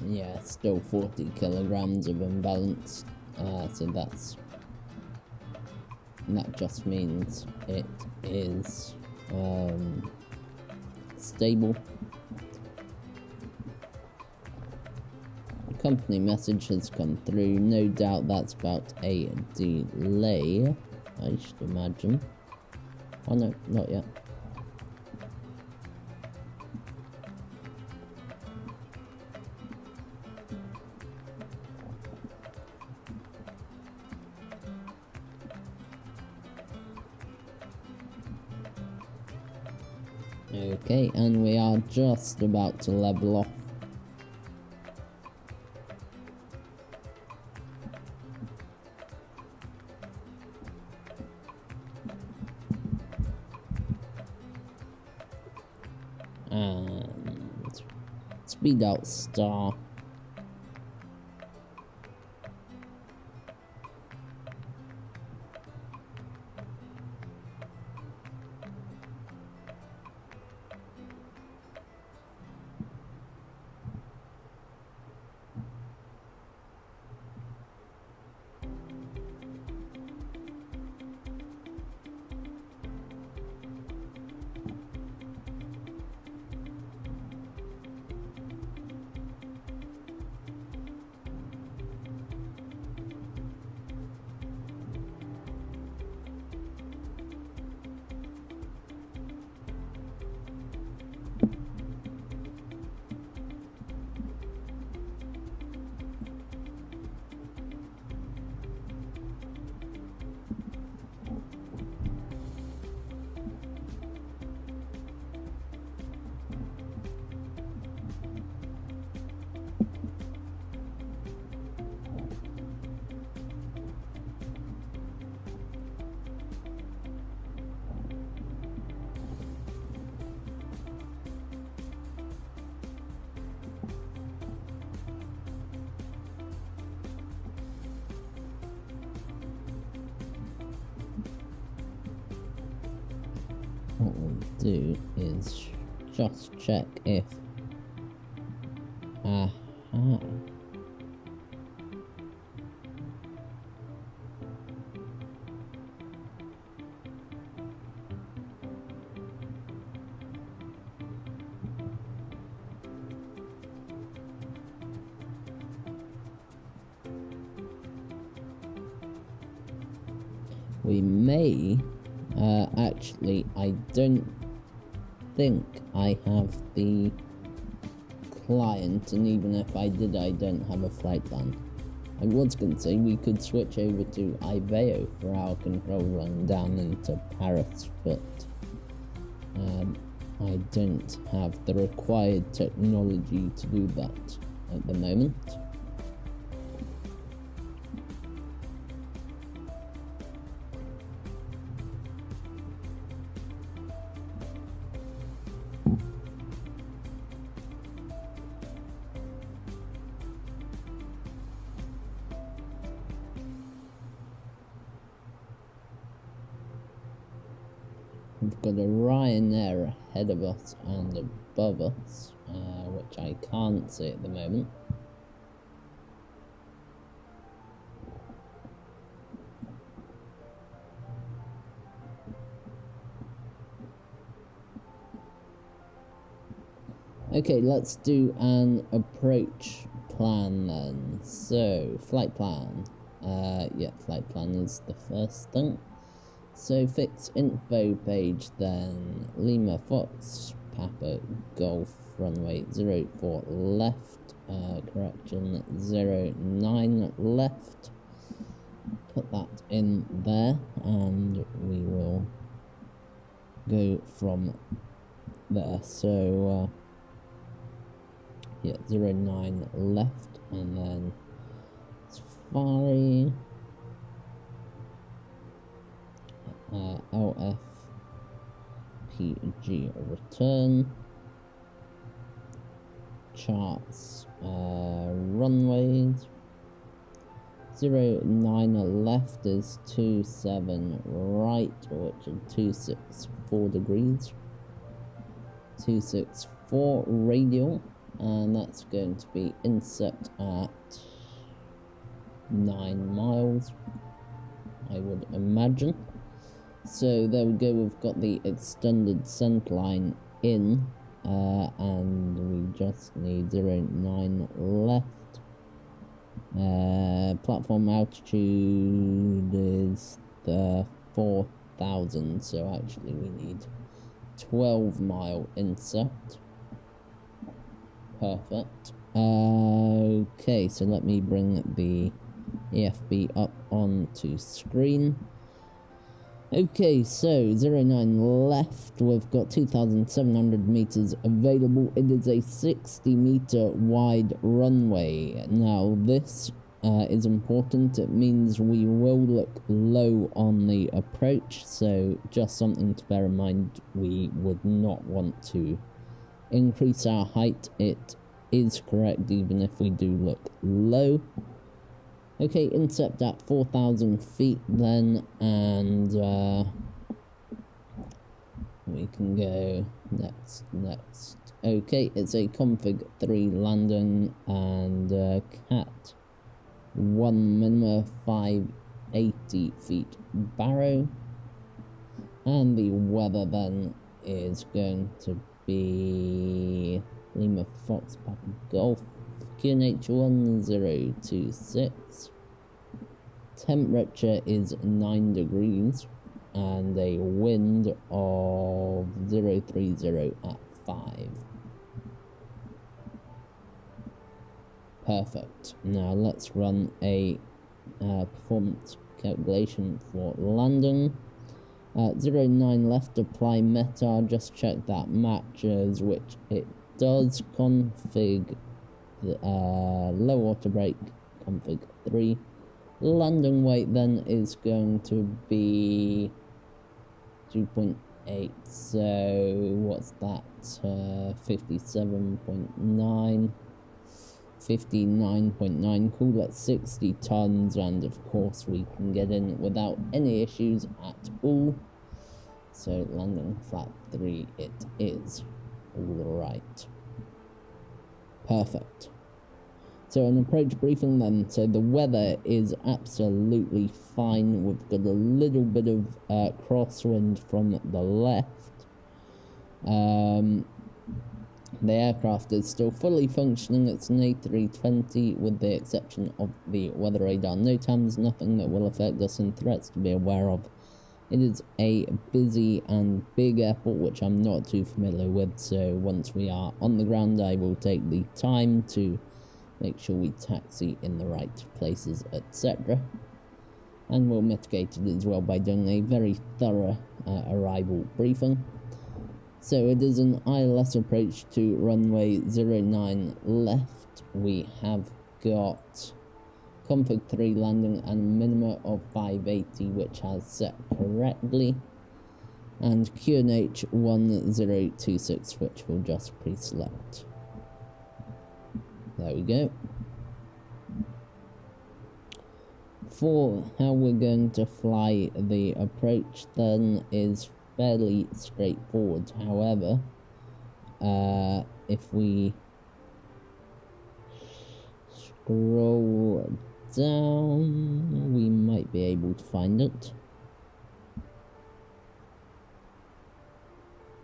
Yeah, still 40 kilograms of imbalance. So that just means it is stable. The company message has come through. No doubt that's about a delay, I should imagine. Oh no, not yet. Okay, and we are just about to level off. And speed out star. What we'll do is just check if we may actually, I don't think I have the client, and even if I did, I don't have a flight plan. I was going to say we could switch over to IVEO for our control run down into Paris, but I don't have the required technology to do that at the moment. We've got a Ryanair ahead of us and above us, which I can't see at the moment. Okay, let's do an approach plan then. So, flight plan. Yeah, flight plan is the first thing. So fix info page then. Lima Fox Papa Golf runway 04 left, correction 09 left. Put that in there and we will go from there. So yeah, 09 left, and then Safari. LFPG return, charts, runways, 09 left is 27 right, which is 264 degrees, 264 radial, and that's going to be inset at 9 miles, I would imagine. So there we go, we've got the extended centerline in, and we just need 09 left. Platform altitude is the 4,000, so actually we need 12-mile inset. Perfect. Okay, so let me bring the EFB up onto screen. Okay, so 09 left, we've got 2,700 meters available. It is a 60-meter wide runway. Now, this is important. It means we will look low on the approach, so just something to bear in mind. We would not want to increase our height. It is correct even if we do look low. Okay, incept at 4,000 feet then, and we can go next. Okay, it's a config 3 landing, and cat 1 minima 580 feet barrow, and the weather then is going to be Lima Fox Papa Golf QNH 1026. Temperature is 9 degrees and a wind of 030 at 5. Perfect. Now let's run a performance calculation for landing. 09 left, apply meta, just check that matches, which it does. Config low auto brake, config 3. Landing weight then is going to be 2.8, so what's that, 57.9, 59.9, call it 60 tons, and of course we can get in without any issues at all. So landing flat 3 it is. Alright. Perfect. So an approach briefing then. So the weather is absolutely fine. We've got a little bit of crosswind from the left. The aircraft is still fully functioning. It's an A320 with the exception of the weather radar NOTAMs. Nothing that will affect us and threats to be aware of. It is a busy and big airport, which I'm not too familiar with, so once we are on the ground I will take the time to make sure we taxi in the right places, etc. And we'll mitigate it as well by doing a very thorough arrival briefing. So it is an ILS approach to runway 09 left. We have got config 3 landing and a minima of 580, which has set correctly, and QNH 1026, which we'll just pre-select. There we go. For how we're going to fly the approach then is fairly straightforward. However, if we scroll down, we might be able to find it.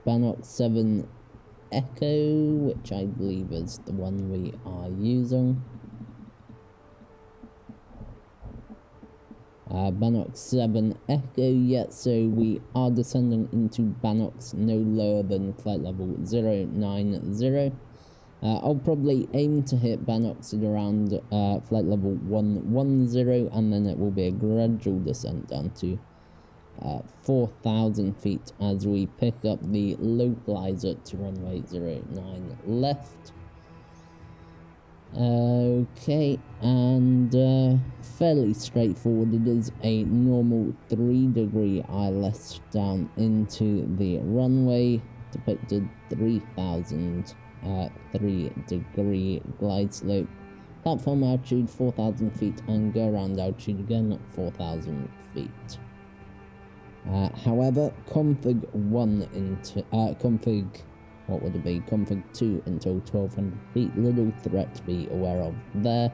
Bannock 7 Echo, which I believe is the one we are using. Bannock 7 Echo, yet so we are descending into Bannocks no lower than flight level 090. I'll probably aim to hit Bannocks at around flight level 110, and then it will be a gradual descent down to 4,000 feet as we pick up the localizer to runway 09 left. Okay, and fairly straightforward. It is a normal 3-degree ILS down into the runway, depicted 3,000 3-degree glide slope, platform altitude 4,000 feet, and go around altitude again 4,000 feet. However, config 1 into config 2 until 1,200 feet, little threat to be aware of there.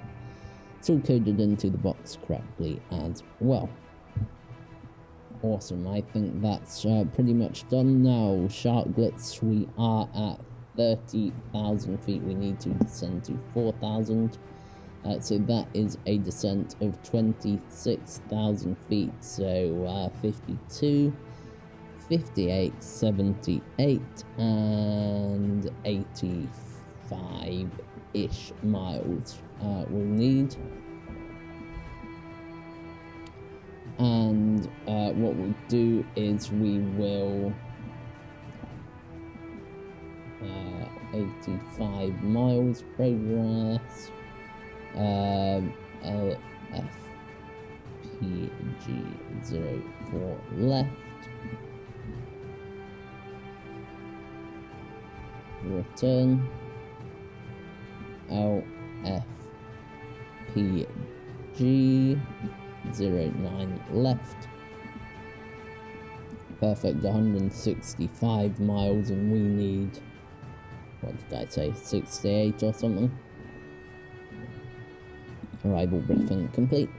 It's all coded into the box correctly as well. Awesome, I think that's pretty much done now. Shark Glitz, we are at 30,000 feet. We need to descend to 4,000. So that is a descent of 26,000 feet. So 52, 58, 78, and 85-ish miles we'll need. And what we'll do is we will 85 miles progress, LFPG04 left, return, LFPG09 left. Perfect, 165 miles, and we need, what did I say, 68 or something? Arrival briefing complete.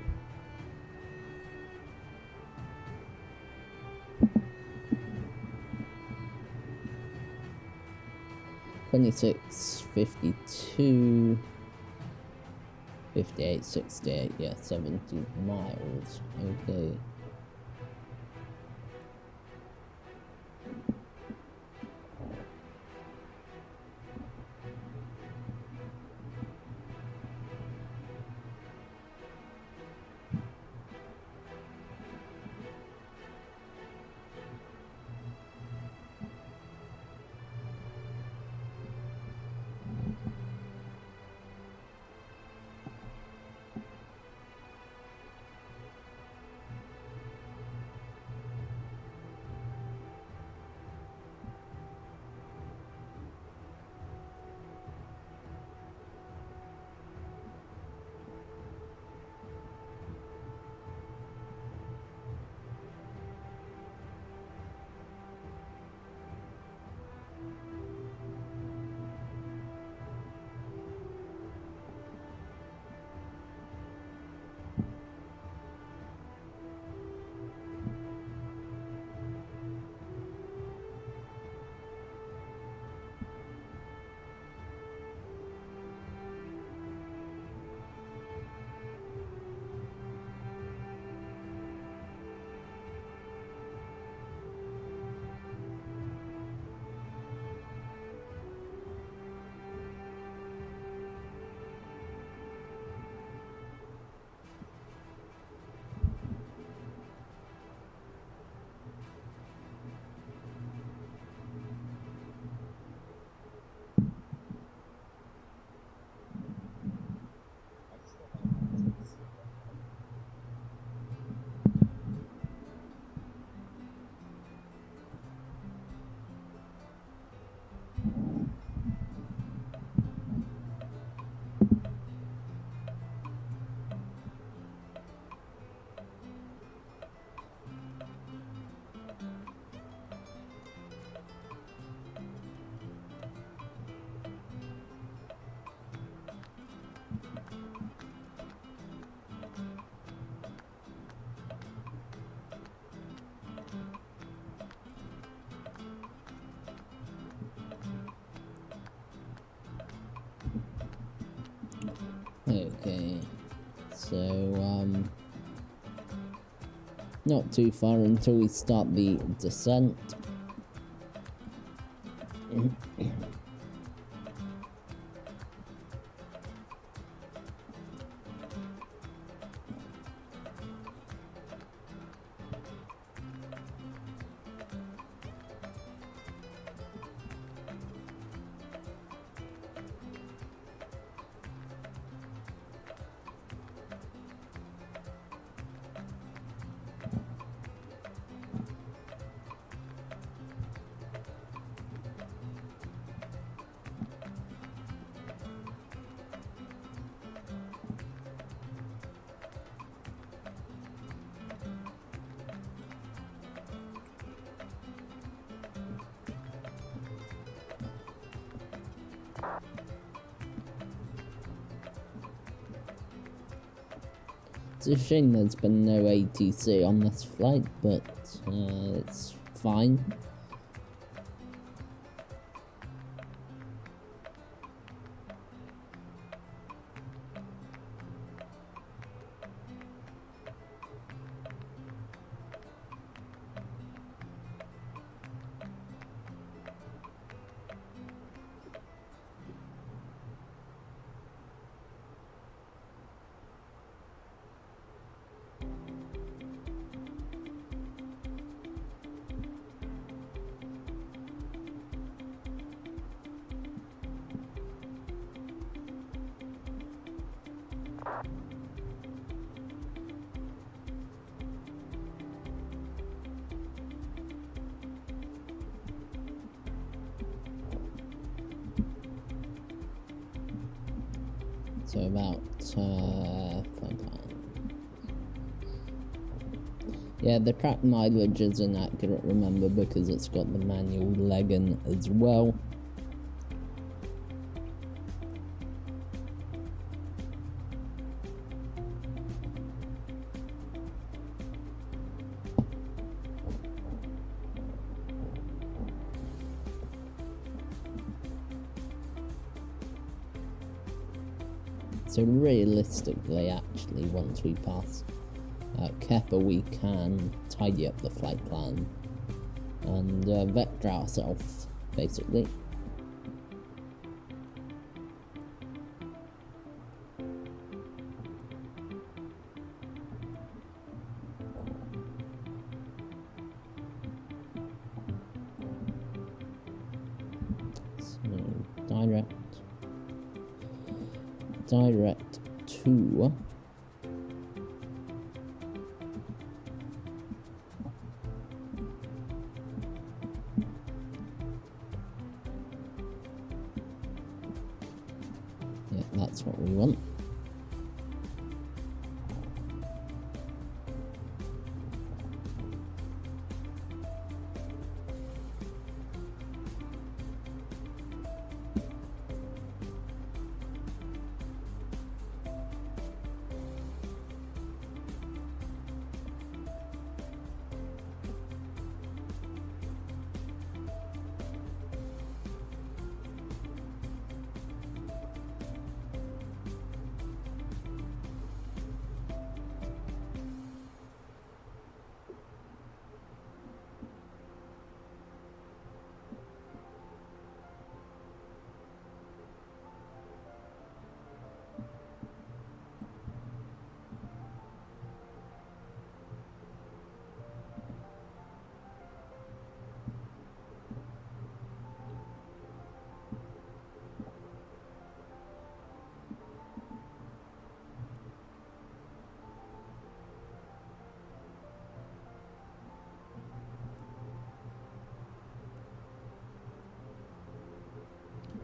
$26, 52, 58, 68, yeah, 70 miles, okay. Okay, so not too far until we start the descent. It's a shame there's been no ATC on this flight, but it's fine. So about yeah, the track mileage is inaccurate, remember, because it's got the manual leg in as well. So realistically, actually, once we pass Keppel, we can tidy up the flight plan and vector ourselves, basically. So direct to yeah, that's what we want.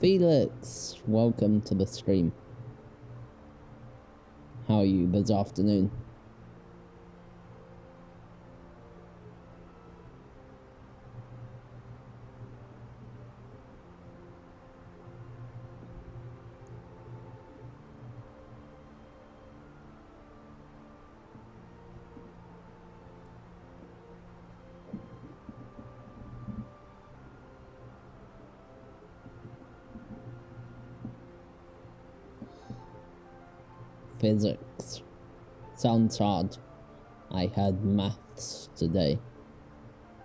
Felix, welcome to the stream. How are you this afternoon? Physics. Sounds hard. I had maths today.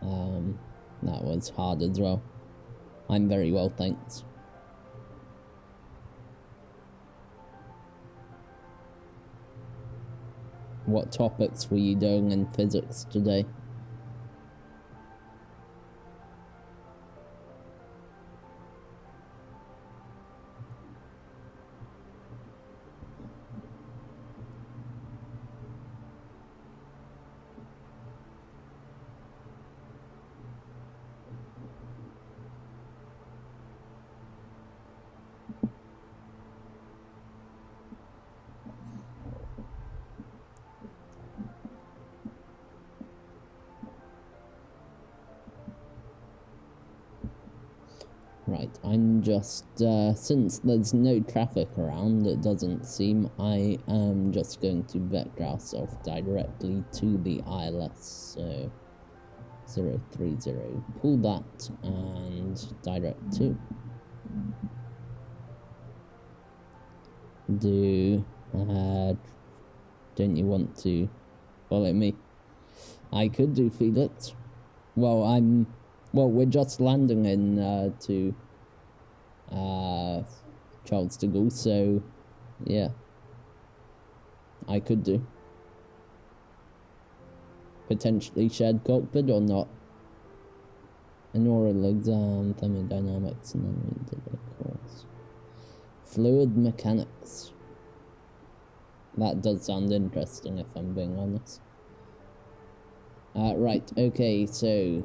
That was hard as well. I'm very well, thanks. What topics were you doing in physics today? Right, I'm just, since there's no traffic around, it doesn't seem, I am just going to vector ourselves directly to the ILS, so 030, pull that, and direct to. Don't you want to follow me? I could do Felix. Well, we're just landing in, to Charles de Gaulle, so yeah, I could do potentially shared cockpit or not. An oral exam, thermodynamics, and then we did a course. Fluid mechanics. That does sound interesting if I'm being honest. Right, okay, so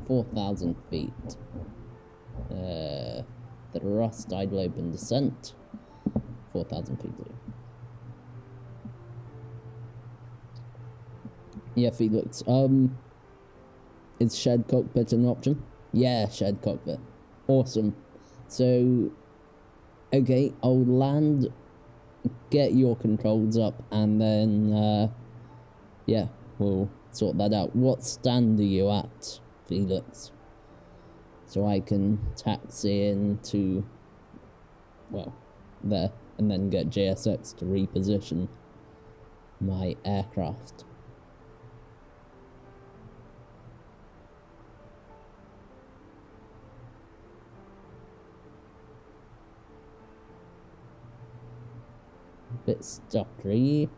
4,000 feet. Thrust, idle open descent. 4,000 feet. Yeah, Felix. Is shared cockpit an option? Yeah, shared cockpit. Awesome. So, okay, I'll land, get your controls up, and then, yeah, we'll sort that out. What stand are you at, Felix? So I can taxi into, well, there, and then get GSX to reposition my aircraft. Bit stuttery.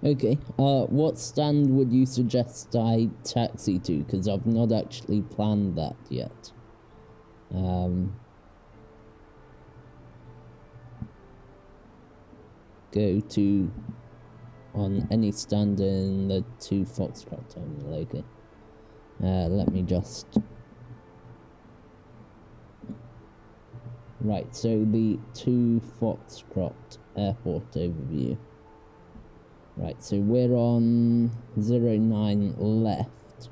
Okay, what stand would you suggest I taxi to? Because I've not actually planned that yet. Go to on any stand in the 2 Foxtrot terminal, okay. Let me just... Right, so the 2 Foxtrot airport overview. Right, so we're on 09 left.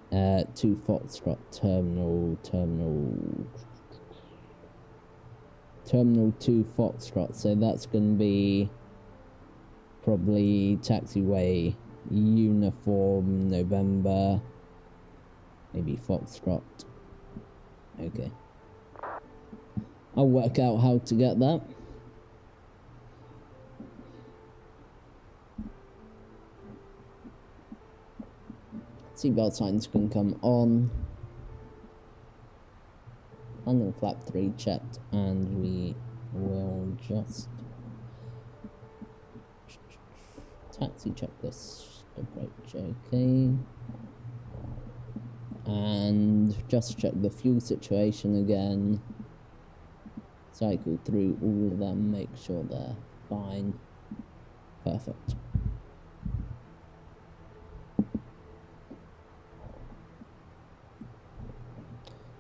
2 Foxtrot terminal 2 Foxtrot, so that's going to be probably taxiway uniform November, maybe Foxtrot. Okay. I'll work out how to get that. Seatbelt signs can come on. Landing flap 3 checked, and we will just taxi checklist approach, okay. And just check the fuel situation again. Cycle through all of them, make sure they're fine. Perfect.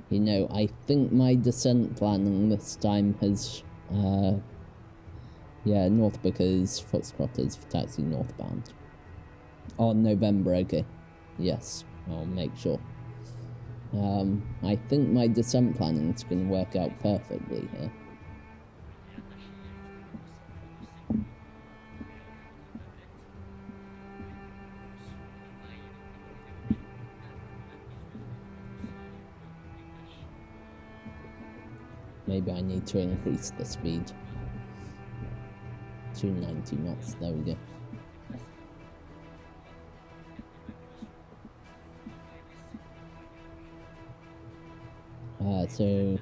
You know, I think my descent planning this time has, yeah, north, because Foxtrot is for taxi northbound. Oh, November, okay. Yes, I'll make sure. I think my descent planning is going to work out perfectly here. Maybe I need to increase the speed. 290 knots, there we go. So...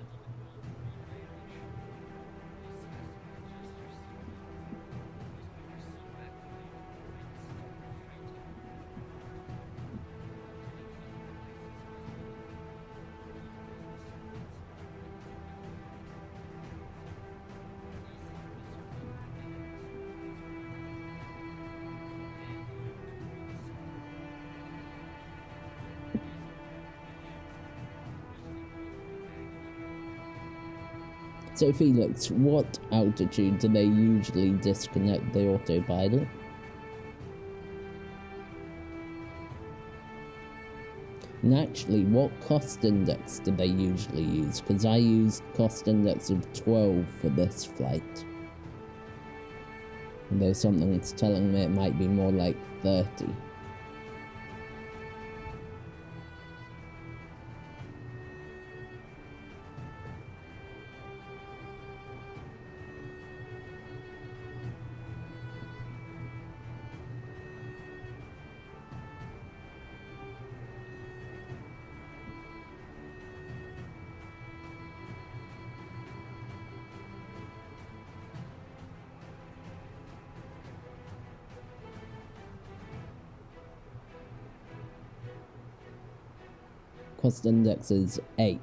So Felix, what altitude do they usually disconnect the autopilot? And actually, what cost index do they usually use? Because I used cost index of 12 for this flight. Though something's telling me it might be more like 30. Cost index is 8.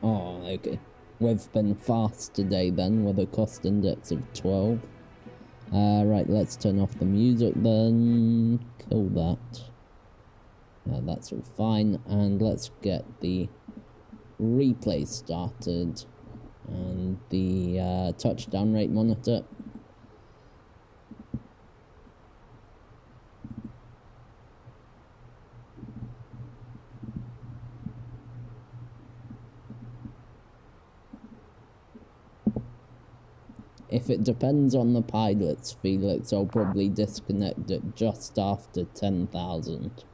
Oh, okay. We've been fast today then, with a cost index of 12. Right, let's turn off the music then. Kill that. That's all fine. And let's get the replay started. And the touchdown rate monitor. If it depends on the pilots, Felix, I'll probably disconnect it just after 10,000.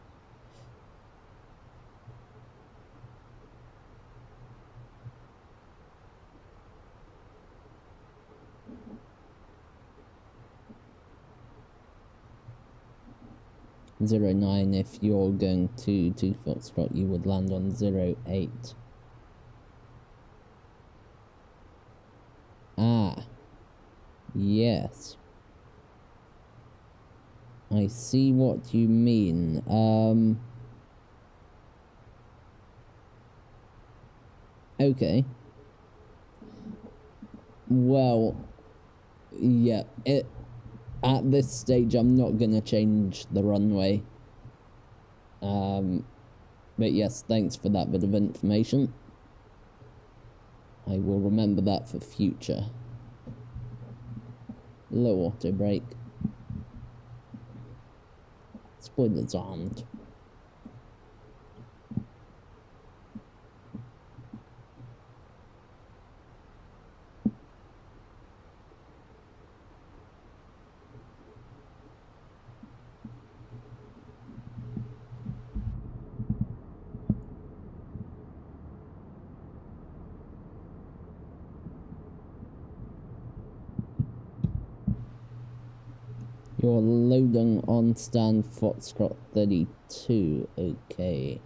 Zero 09, if you're going to 2 Foxtrot, you would land on 08. Ah. Yes. I see what you mean. Okay. Well, yeah, at this stage I'm not gonna change the runway. But yes, thanks for that bit of information. I will remember that for future. Low auto brake. Spoilers armed. You're loading on stand Foxtrot 32, okay.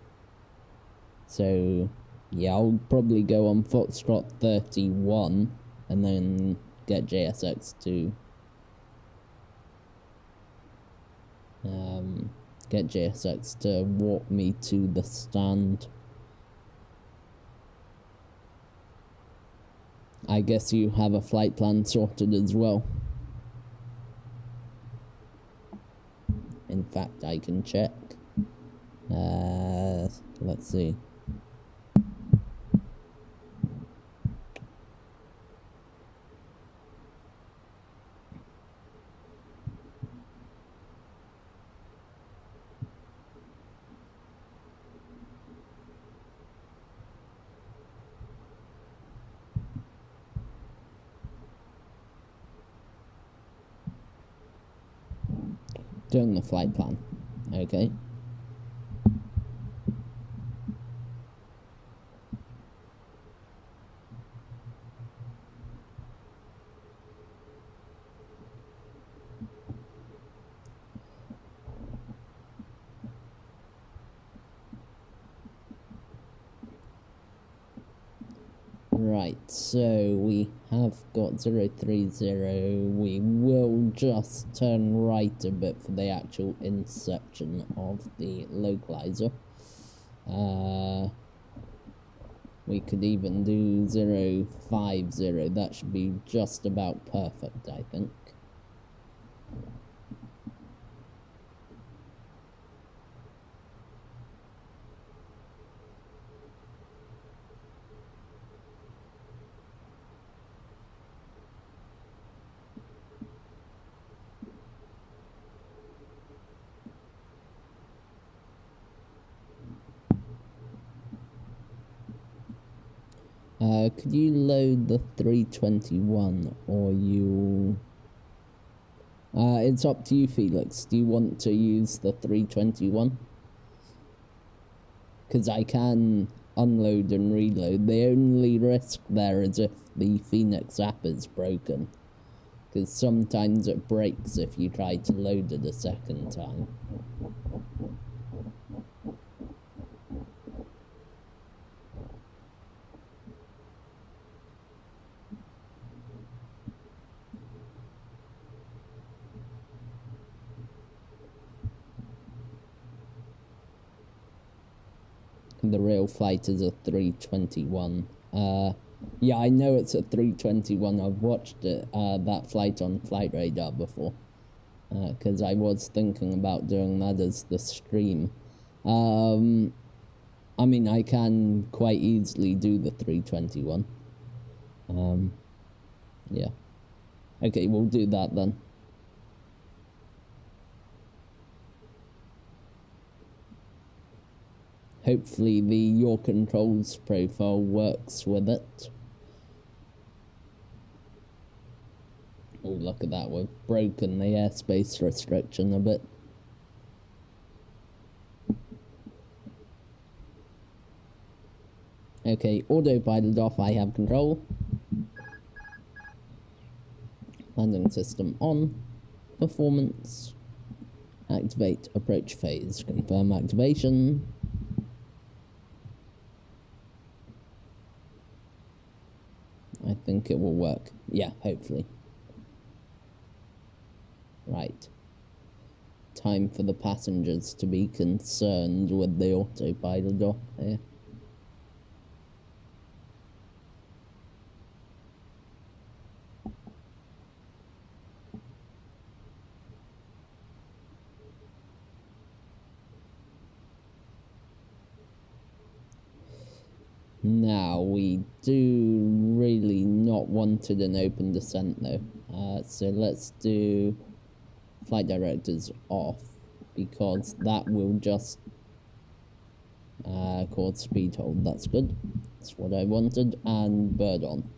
So, yeah, I'll probably go on Foxtrot 31 and then get JSX to get JSX to walk me to the stand. I guess you have a flight plan sorted as well. In fact, I can check. Let's see. Doing the flight plan. Okay. Right, so we have got 030. We will just turn right a bit for the actual inception of the localizer. We could even do 050. That should be just about perfect, I think. Could you load the 321 or you... it's up to you, Felix. Do you want to use the 321? Because I can unload and reload. The only risk there is if the FENIX app is broken. Because sometimes it breaks if you try to load it a second time. The real flight is a 321. Yeah, I know it's a 321. I've watched it, that flight on Flight Radar before. Because I was thinking about doing that as the stream. I mean, I can quite easily do the 321. Yeah. Okay, we'll do that then. Hopefully the Your Controls profile works with it. Oh, look at that, we've broken the airspace restriction a bit. Okay, autopilot off, I have control. Landing system on. Performance. Activate approach phase. Confirm activation. I think it will work. Yeah, hopefully. Right. Time for the passengers to be concerned with the autopilot off here. Now, we do really not want an open descent though. So let's do flight directors off, because that will just cause speed hold. That's good. That's what I wanted. And bird on.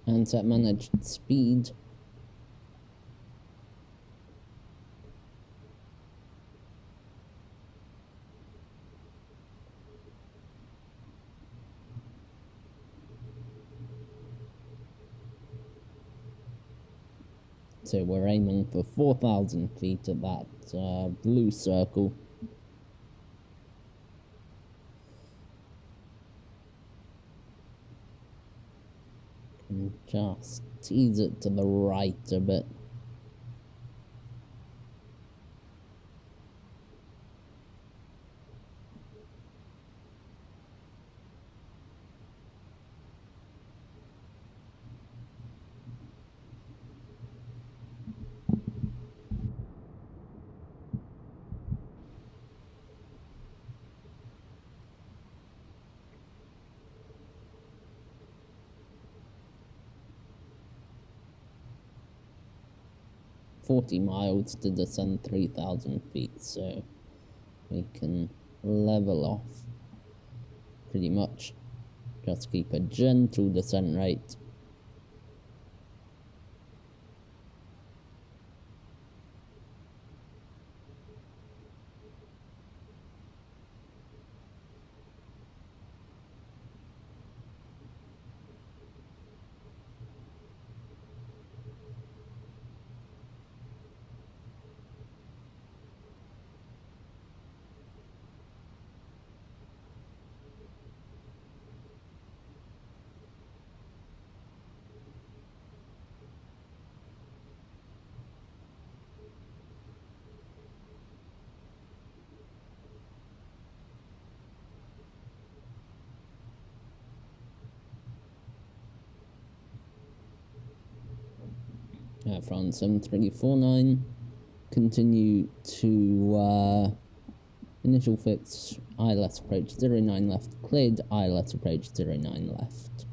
And set managed speed. So we're aiming for 4,000 feet at that blue circle. And just tease it to the right a bit. $40 miles to descend 3,000 feet, so we can level off pretty much. Just keep a gentle descent rate. France 7349. Continue to initial fix, ILS approach 09 left, cleared, ILS approach 09 left.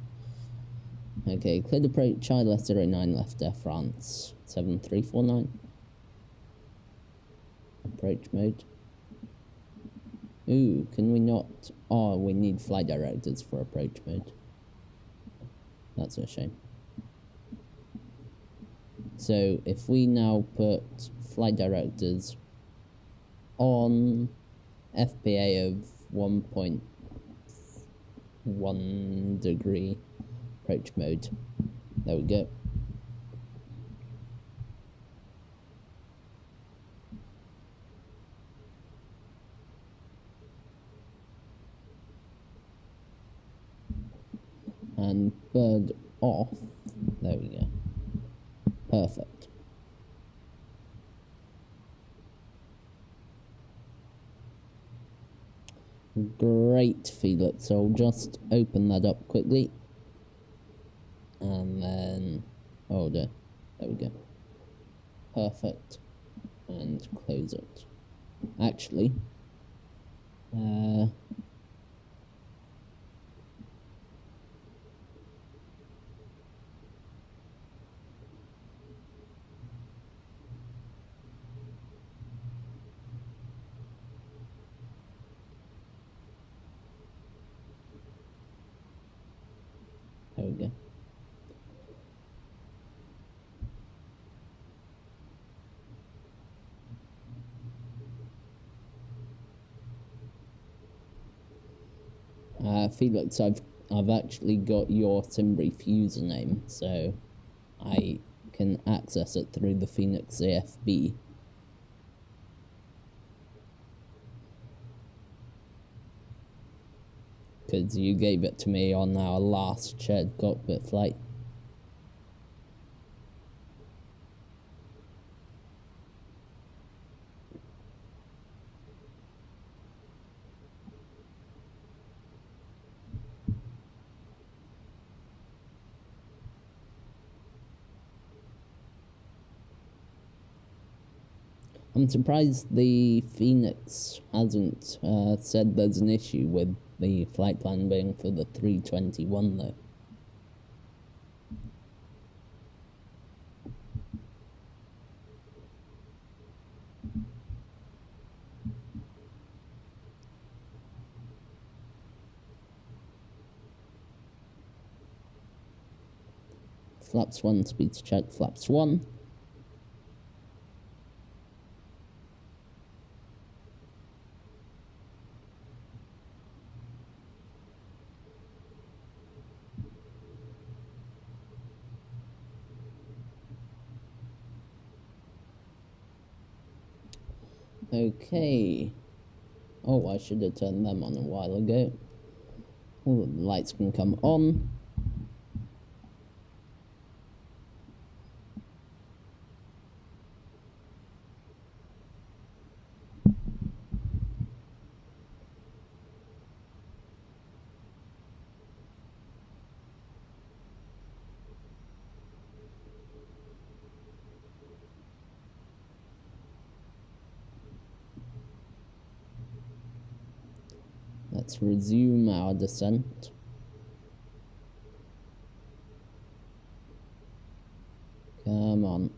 Okay, cleared approach, ILS 09 left, Air France 7349. Approach mode. Ooh, can we not? Oh, we need flight directors for approach mode. That's a shame. So, if we now put flight directors on FPA of 1.1 degree approach mode. There we go. And bird off. There we go. Perfect. Great, Felix. So I'll just open that up quickly. And then, oh dear, there we go. Perfect. And close it. Actually, there we go. Felix, I've actually got your SimBrief username, so I can access it through the FENIX AFB. Because you gave it to me on our last shared cockpit flight. I'm surprised the FENIX hasn't said there's an issue with the flight plan being for the 321 though. Flaps 1, speed to check, flaps 1. Okay. Oh, I should have turned them on a while ago. All the lights can come on. Let's resume our descent. Come on.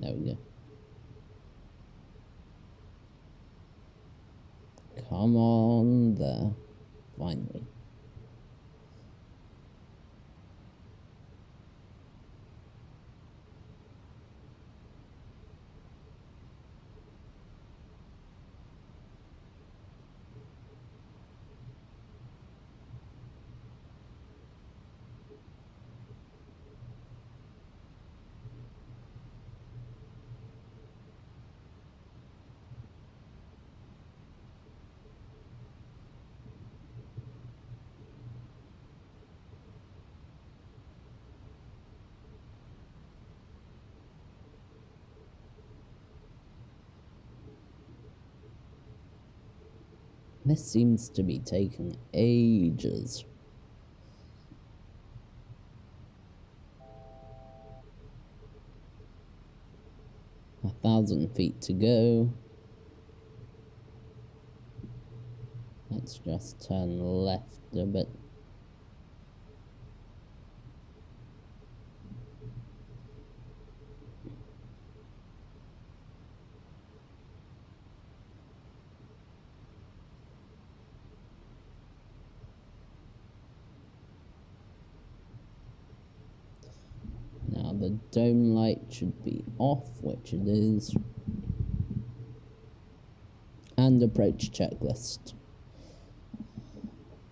There we go. Come on there. Finally. This seems to be taking ages. 1,000 feet to go. Let's just turn left a bit. Now the dome light should be off, which it is. And approach checklist.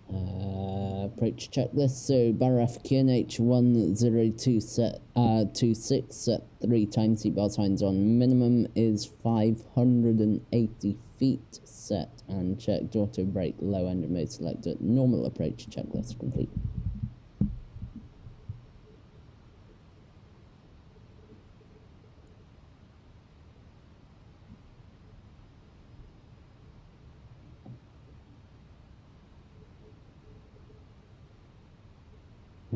Approach checklist. So Baraf QNH 102 set 26 set 3 times seatbelt signs on. Minimum is 580 feet set and checked. Auto brake low engine mode selected. Normal approach checklist complete.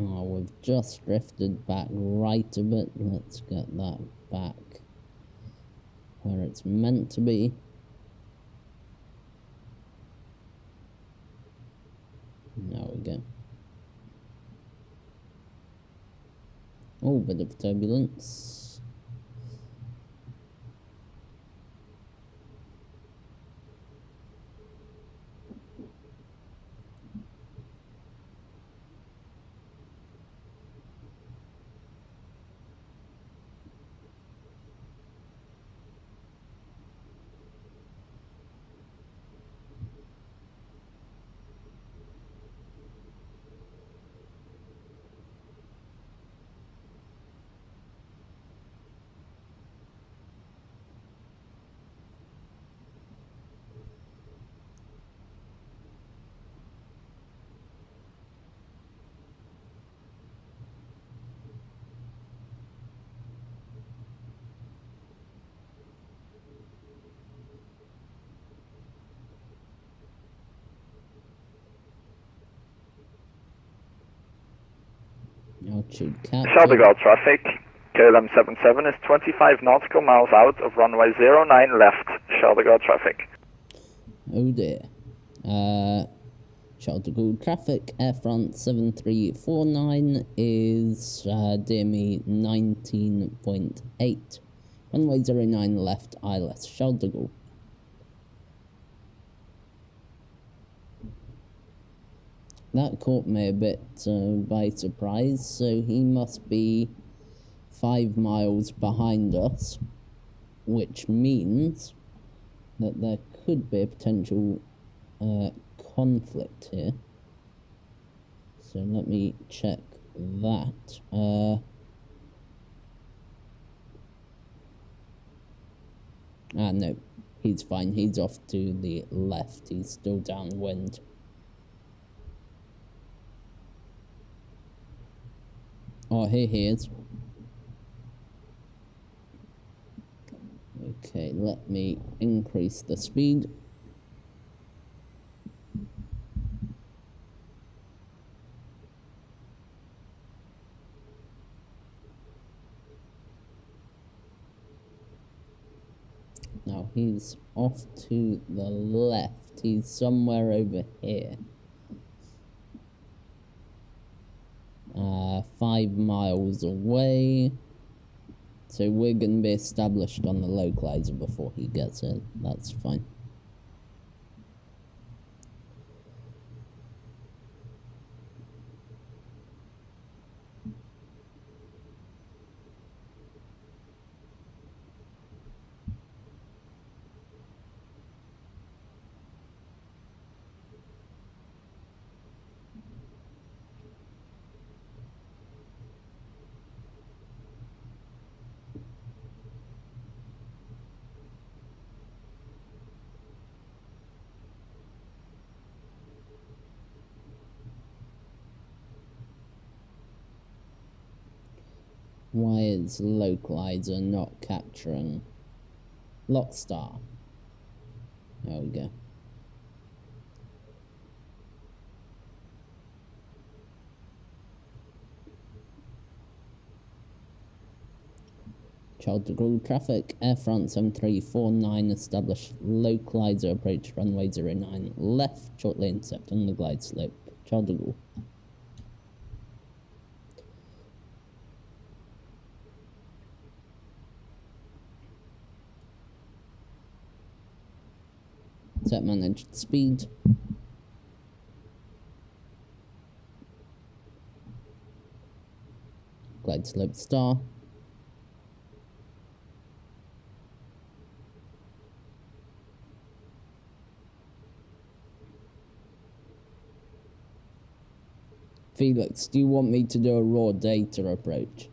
Oh, we've just drifted back right a bit. Let's get that back where it's meant to be. There we go. Oh, bit of turbulence. Altitude cap. Charlie de Gaulle traffic, KLM 77 is 25 nautical miles out of runway 09 left, Charlie de Gaulle traffic. Oh dear. Charles de Gaulle traffic, Air France 7349 is DME 19.8. Runway 09 left, ILS, Charles de Gaulle. That caught me a bit by surprise, so he must be 5 miles behind us, which means that there could be a potential conflict here. So let me check that. No, he's fine. He's off to the left. He's still downwind. Oh, here he is. Okay, let me increase the speed. Now he's off to the left. He's somewhere over here. 5 miles away. So we're going to be established on the localizer before he gets in. That's fine. Why is localizer not capturing Lockstar? There we go. Charles de Gaulle traffic, Air France 7349, establish localizer approach runway 09 left, shortly intercepting the glide slope. Charles de Gaulle. Set managed speed. Glide slope star. Felix, do you want me to do a raw data approach?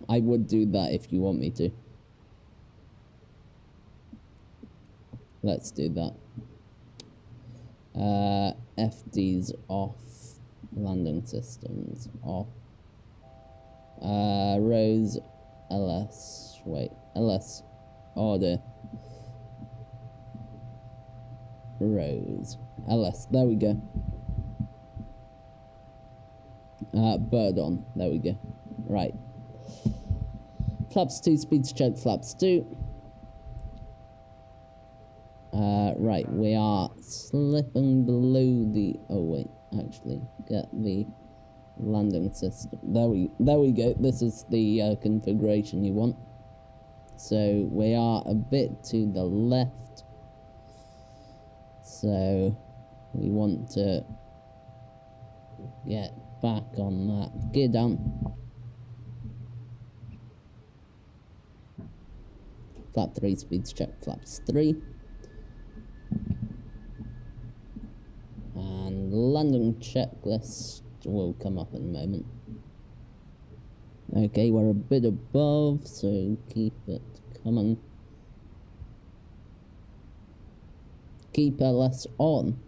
I would do that if you want me to. Let's do that. FD's off. Landing systems off. Rose, LS. Wait, LS. Order. Rose. LS. There we go. Bird on. There we go. Right. Flaps 2, speeds check, flaps 2. Right, we are slipping below the... Oh, wait, actually, get the landing system. There we go. This is the configuration you want. So, we are a bit to the left. So, we want to get back on that. Gear down. Flap 3, speeds check, flaps 3. And landing checklist will come up in a moment. Okay, we're a bit above, so keep it coming. Keep LS on.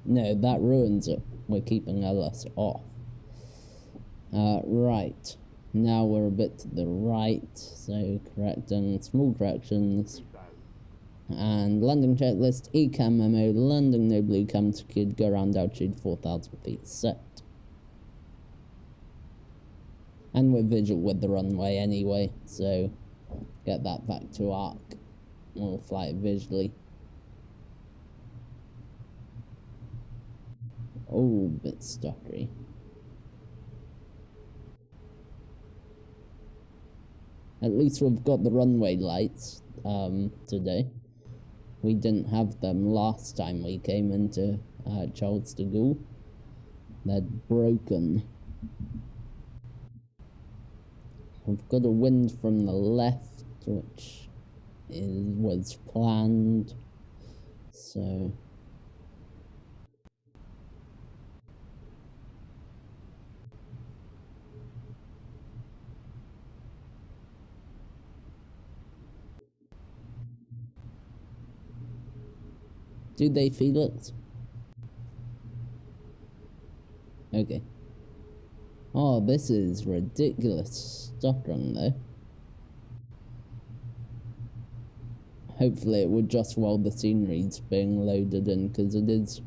No, that ruins it. We're keeping LS off. Right. Now we're a bit to the right, so correcting small corrections. And landing checklist, ECAM memo, landing no blue cam secured, go around altitude 4,000 feet set. And we're visual with the runway anyway, so get that back to arc. We'll fly it visually. Oh, a bit stuttery. At least we've got the runway lights today. We didn't have them last time we came into Charles de Gaulle. They'd broken. We've got a wind from the left, which was planned. So... Do they feel it? Okay. Oh, this is ridiculous stuttering though. Hopefully it would just while the scenery's being loaded in, because it is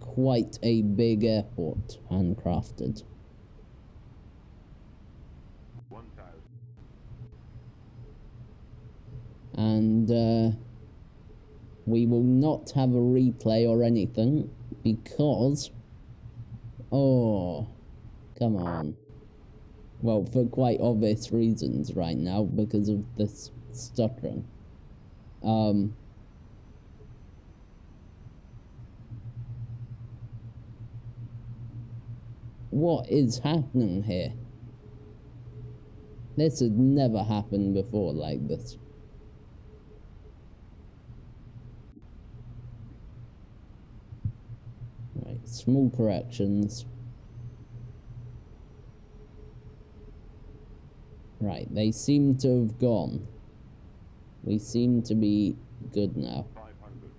quite a big airport, handcrafted. 1,000. And we will not have a replay or anything because... Oh, come on. Well, for quite obvious reasons right now, because of this stuttering. What is happening here? This had never happened before like this. Right, small corrections. Right, they seem to have gone. We seem to be good now. 500.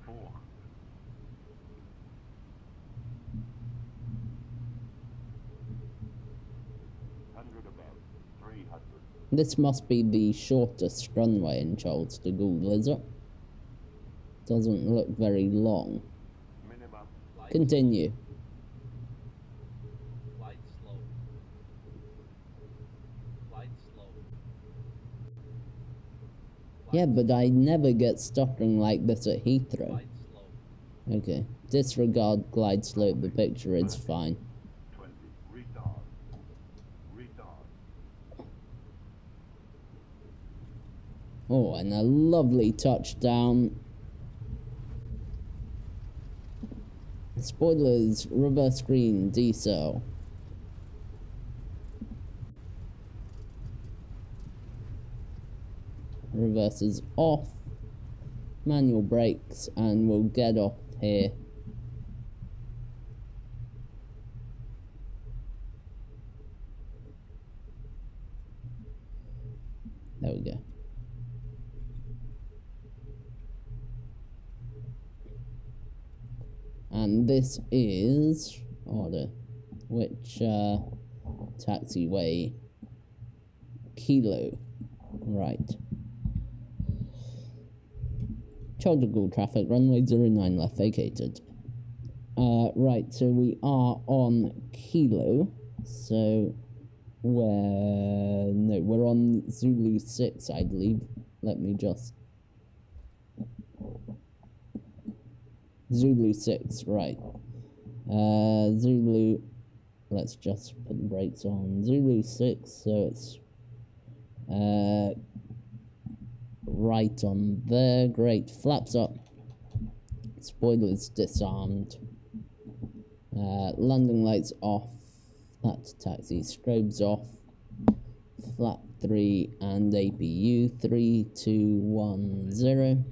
400. 100 above. 300. This must be the shortest runway in Charles de Gaulle, is it? Doesn't look very long. Minimum. Continue. Yeah, but I never get stuttering like this at Heathrow. Okay. Disregard glide slope, the picture is fine. 20. Retard. Retard. Oh, and a lovely touchdown. Spoilers, reverse screen, decel. Reverse is off. Manual brakes, and we'll get off here. There we go. And this is order. Which taxiway? Kilo. Right. Chargeable traffic, runway 09 left vacated. Right, so we are on Kilo. So we're on Zulu 6, I believe. Let me just Zulu 6, right. Zulu, let's just put the brakes on. Zulu 6, so it's right on there. Great. Flaps up. Spoilers disarmed. Landing lights off. That's taxi. Strobes off. Flap 3 and APU 3, 2, 1, 0.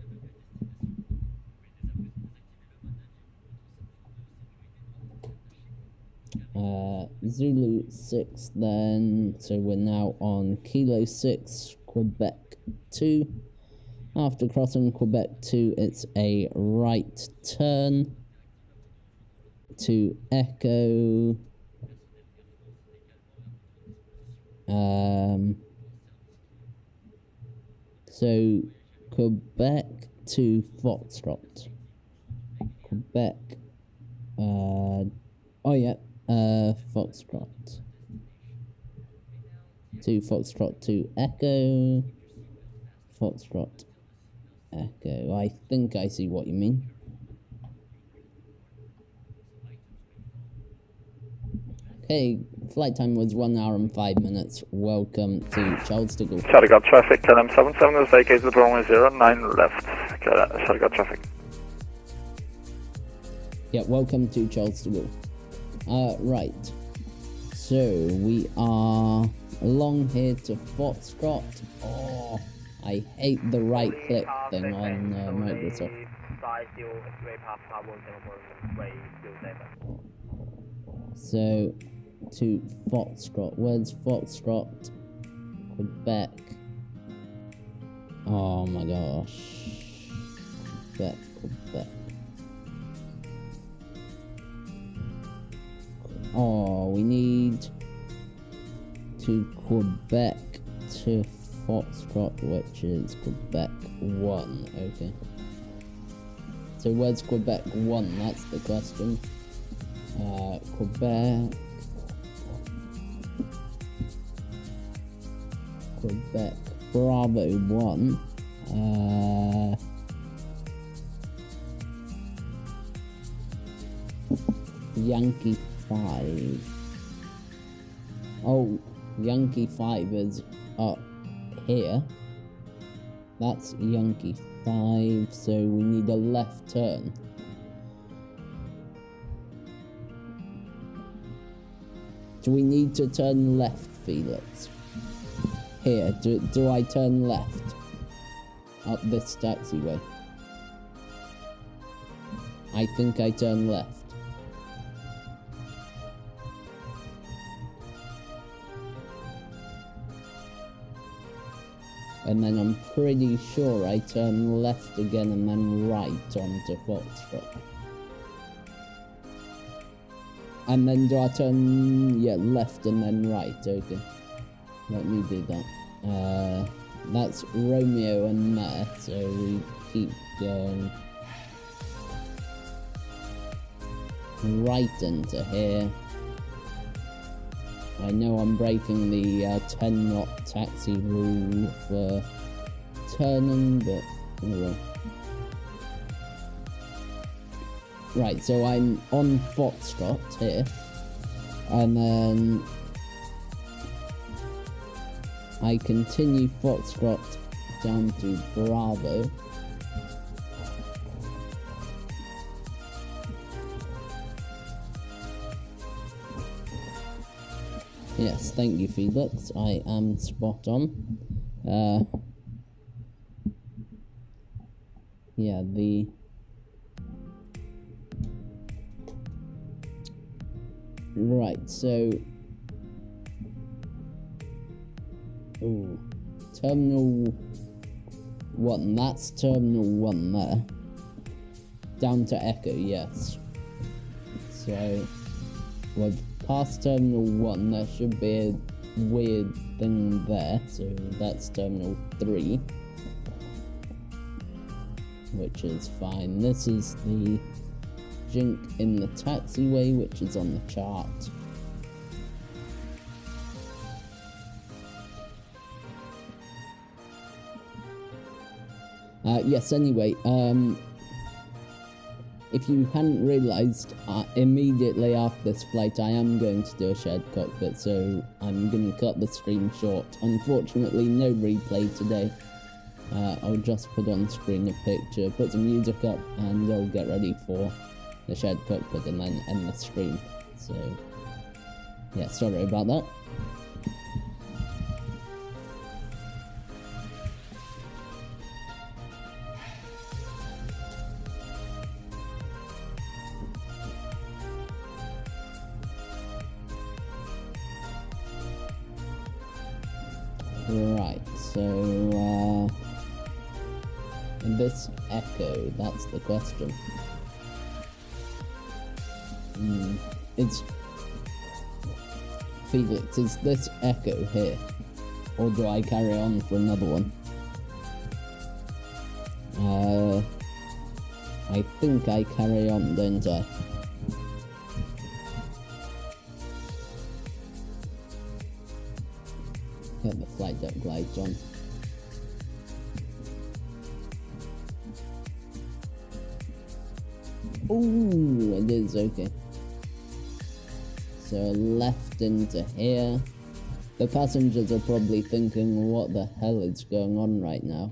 Zulu 6 then, so we're now on Kilo 6, Quebec 2. After crossing Quebec 2, it's a right turn to Echo. So Quebec to Foxtrot. Quebec. Foxtrot. To Foxtrot to Echo. Foxtrot. Echo. I think I see what you mean. Okay, flight time was 1 hour and 5 minutes. Welcome to Charles de Gaulle. Charlie got traffic, KLM 77 is vacated, runway 09 left. Charlie got traffic. Yeah, welcome to Charles de Gaulle. Right. So, we are along here to Foxtrot. Oh, I hate the right click thing on Microsoft. So, to Foxtrot. Where's Foxtrot? Quebec. Oh my gosh. Quebec. Oh, we need to Quebec to Foxtrot, which is Quebec 1. Okay. So where's Quebec 1? That's the question. Quebec Bravo 1. Yankee 5. Oh, Yankee 5 is up here. That's Yankee 5, so we need a left turn. Do we need to turn left, Felix? Here, do I turn left? Up this taxiway. I think I turn left. And then I'm pretty sure I turn left again and then right onto Foxtrot. And then do I turn, left and then right, okay. Let me do that. That's Romeo and Mare, so we keep going. Right into here. I know I'm breaking the 10 knot taxi rule for turning, but oh well. Right, so I'm on Foxtrot here, and then I continue Foxtrot down to Bravo. Yes, thank you, Felix. I am spot on. Yeah, right, so Terminal 1, that's Terminal 1 there. Down to Echo, yes. So, we're past Terminal 1, there should be a weird thing there, so that's Terminal 3. Which is fine. This is the jink in the taxiway, which is on the chart. Yes, anyway, if you hadn't realised, immediately after this flight I am going to do a shared cockpit, so I'm going to cut the stream short. Unfortunately, no replay today. I'll just put on screen a picture, put some music up, and I'll get ready for the shared cockpit and then end the stream. So, yeah, sorry about that. Right, so, this Echo, that's the question. It's Felix, is this Echo here? Or do I carry on for another one? I think I carry on, don't I? Get the flight deck glides on. Ooh, it is, okay. So left into here. The passengers are probably thinking, what the hell is going on right now?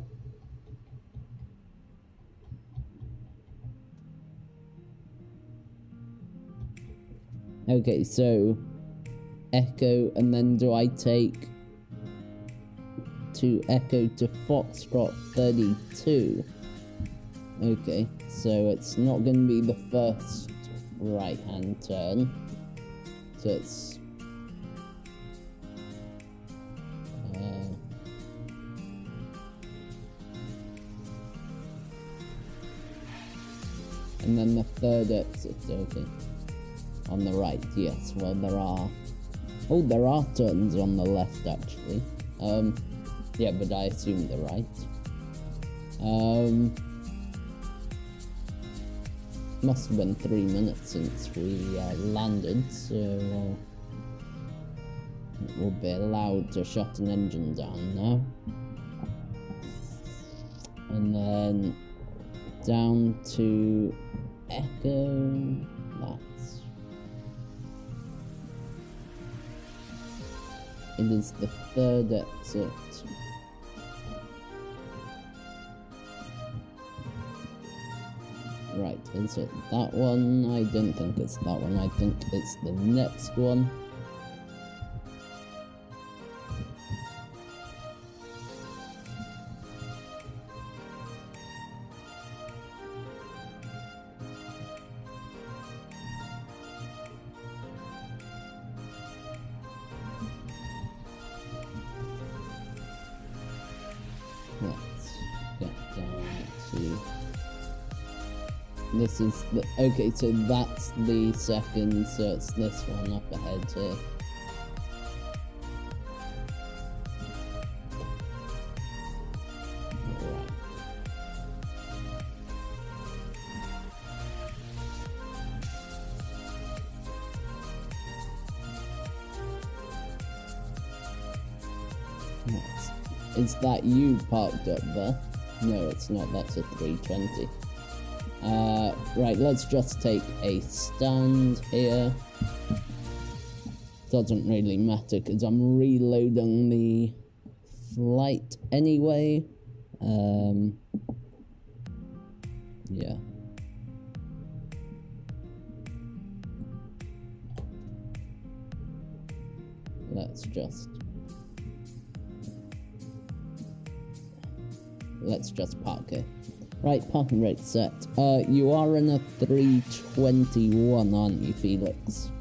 Okay, so Echo, and then do I take to Echo to Foxtrot 32? Okay, so it's not going to be the first right-hand turn, so it's and then the third exit, okay, on the right. Yes, well, there are turns on the left actually. Yeah, but I assume they're right. Must have been 3 minutes since we landed, so we'll be allowed to shut an engine down now. And then down to Echo, it is the third exit. Right, is it that one? I don't think it's that one, I think it's the next one. Let's get down to... This is the... Okay, so that's the second, so it's this one up ahead here. Right. Is that you parked up there? No, it's not. That's a 320. Right, let's just take a stand here. Doesn't really matter because I'm reloading the flight anyway. Yeah. Let's just park here. Right, parking rate set. You are in a 321, aren't you, Felix?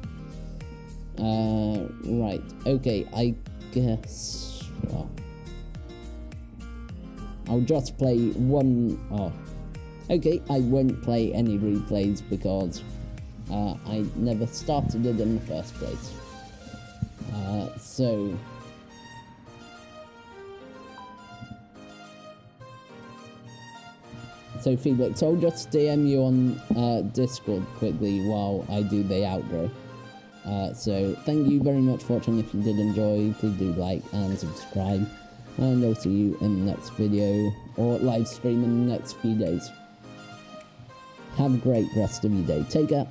Right, okay, I guess... Well, I'll just play one... Oh, okay, I won't play any replays because I never started it in the first place. So Felix, I'll just DM you on Discord quickly while I do the outro. So thank you very much for watching. If you did enjoy, please do like and subscribe. And I'll see you in the next video or live stream in the next few days. Have a great rest of your day. Take care.